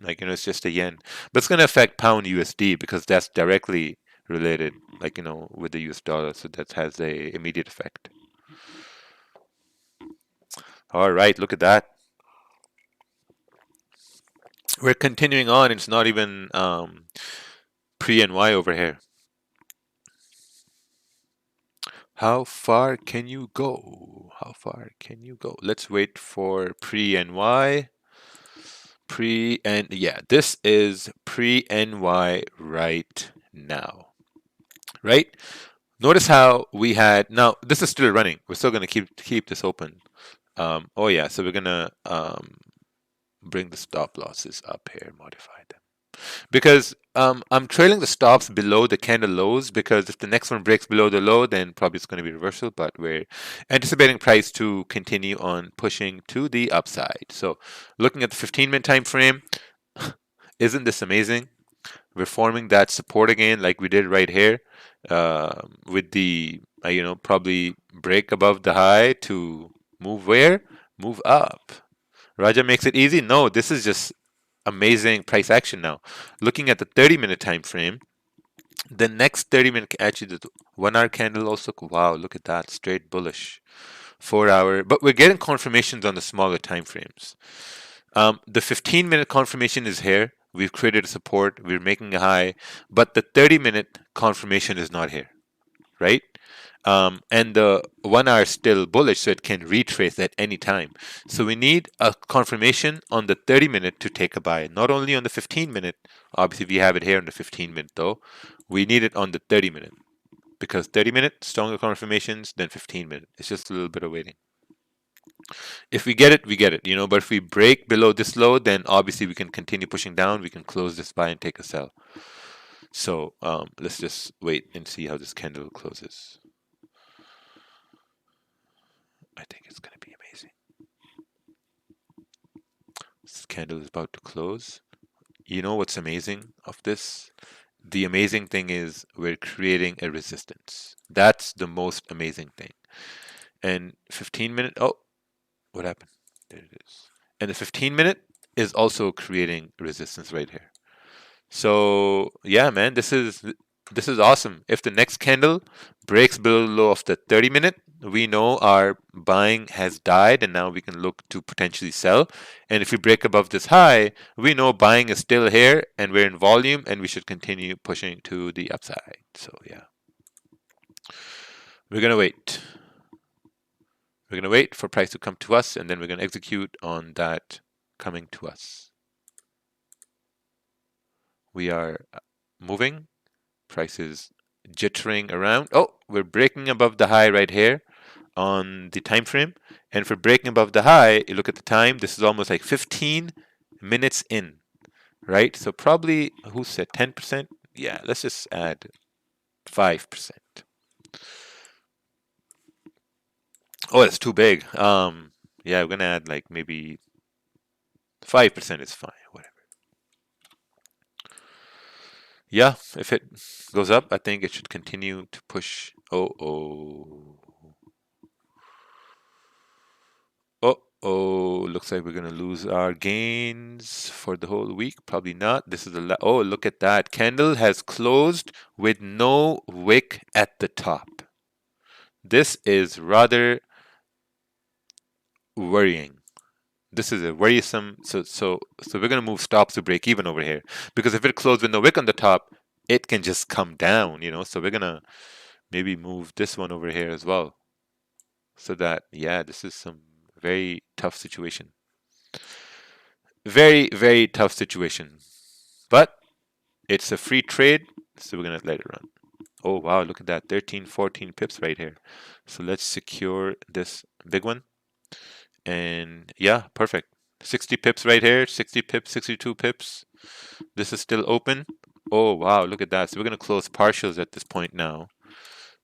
Speaker 1: it's just a yen, but it's gonna affect pound USD because that's directly related with the US dollar, so that has a immediate effect. All right, look at that. We're continuing on. It's not even pre-NY over here. How far can you go? How far can you go? Let's wait for pre-NY. Yeah, this is pre-NY right now. Right? Notice how we had, now this is still running. We're still going to keep this open. Oh yeah, so we're going to bring the stop losses up here, modify them. Because I'm trailing the stops below the candle lows because if the next one breaks below the low, then probably it's going to be reversal, but we're anticipating price to continue on pushing to the upside. So looking at the 15-minute time frame, isn't this amazing? We're forming that support again like we did right here with the, probably break above the high to move where? Move up. Raja makes it easy? No, this is just amazing price action now. Looking at the 30-minute time frame, the next 30-minute, actually the 1 hour candle also, wow, look at that, straight bullish. 4 hour, but we're getting confirmations on the smaller time frames. The 15-minute confirmation is here. We've created a support, we're making a high, but the 30-minute confirmation is not here, right? And the 1 hour is still bullish, so it can retrace at any time. So we need a confirmation on the 30-minute to take a buy, not only on the 15-minute, Obviously, we have it here on the 15-minute though. We need it on the 30-minute because 30-minute stronger confirmations than 15-minute. It's just a little bit of waiting. If we get it, we get it, but if we break below this low, then obviously we can continue pushing down. We can close this buy and take a sell. So let's just wait and see how this candle closes. I think it's going to be amazing. This candle is about to close. You know what's amazing of this? The amazing thing is we're creating a resistance. That's the most amazing thing. And 15-minute, oh, what happened? There it is. And the 15-minute is also creating resistance right here. So yeah, man, this is awesome. If the next candle breaks below the low of the 30-minute, we know our buying has died and now we can look to potentially sell. And if we break above this high, we know buying is still here and we're in volume and we should continue pushing to the upside. So yeah, we're gonna wait. We're gonna wait for price to come to us and then we're gonna execute on that coming to us. We are moving. Price is jittering around. Oh, we're breaking above the high right here on the time frame. And for breaking above the high, you look at the time, this is almost like 15 minutes in, right? So probably, who said 10%? Yeah, let's just add 5%. Oh, that's too big. Yeah, we're gonna add like maybe 5% is fine, whatever. Yeah, if it goes up, I think it should continue to push. Oh. Looks like we're gonna lose our gains for the whole week. Probably not. This is oh, look at that. Candle has closed with no wick at the top. This is rather worrying. This is a worrisome. So we're gonna move stops to break even over here because if it closed with no wick on the top, it can just come down. So we're gonna maybe move this one over here as well. So that yeah, this is some very tough situation. Very, very tough situation. But it's a free trade, so we're going to let it run. Oh, wow, look at that. 13, 14 pips right here. So let's secure this big one. And yeah, perfect. 60 pips right here, 60 pips, 62 pips. This is still open. Oh, wow, look at that. So we're going to close partials at this point now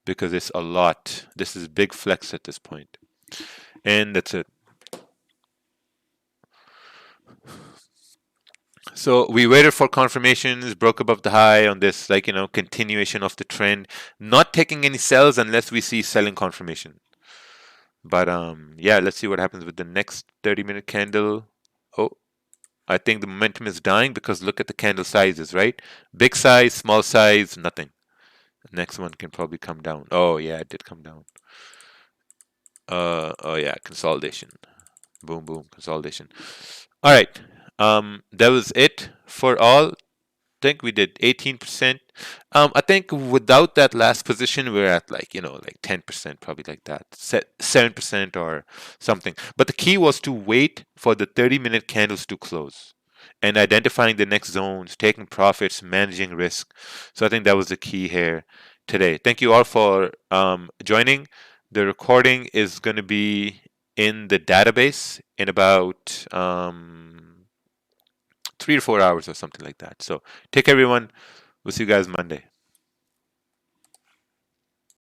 Speaker 1: because it's a lot. This is big flex at this point. And that's it. So we waited for confirmations, broke above the high on this, continuation of the trend, not taking any sells unless we see selling confirmation. But yeah, let's see what happens with the next 30-minute candle. Oh, I think the momentum is dying because look at the candle sizes, right? Big size, small size, nothing. The next one can probably come down. Oh yeah, it did come down. Oh yeah, consolidation. Boom, boom, consolidation. All right. That was it for all. Think we did 18%. I think without that last position, we're at like 10%, probably like that, 7% or something. But the key was to wait for the 30-minute candles to close and identifying the next zones, taking profits, managing risk. So I think that was the key here today. Thank you all for joining. The recording is going to be in the database in about 3 to 4 hours or something like that. So take care, everyone. We'll see you guys Monday.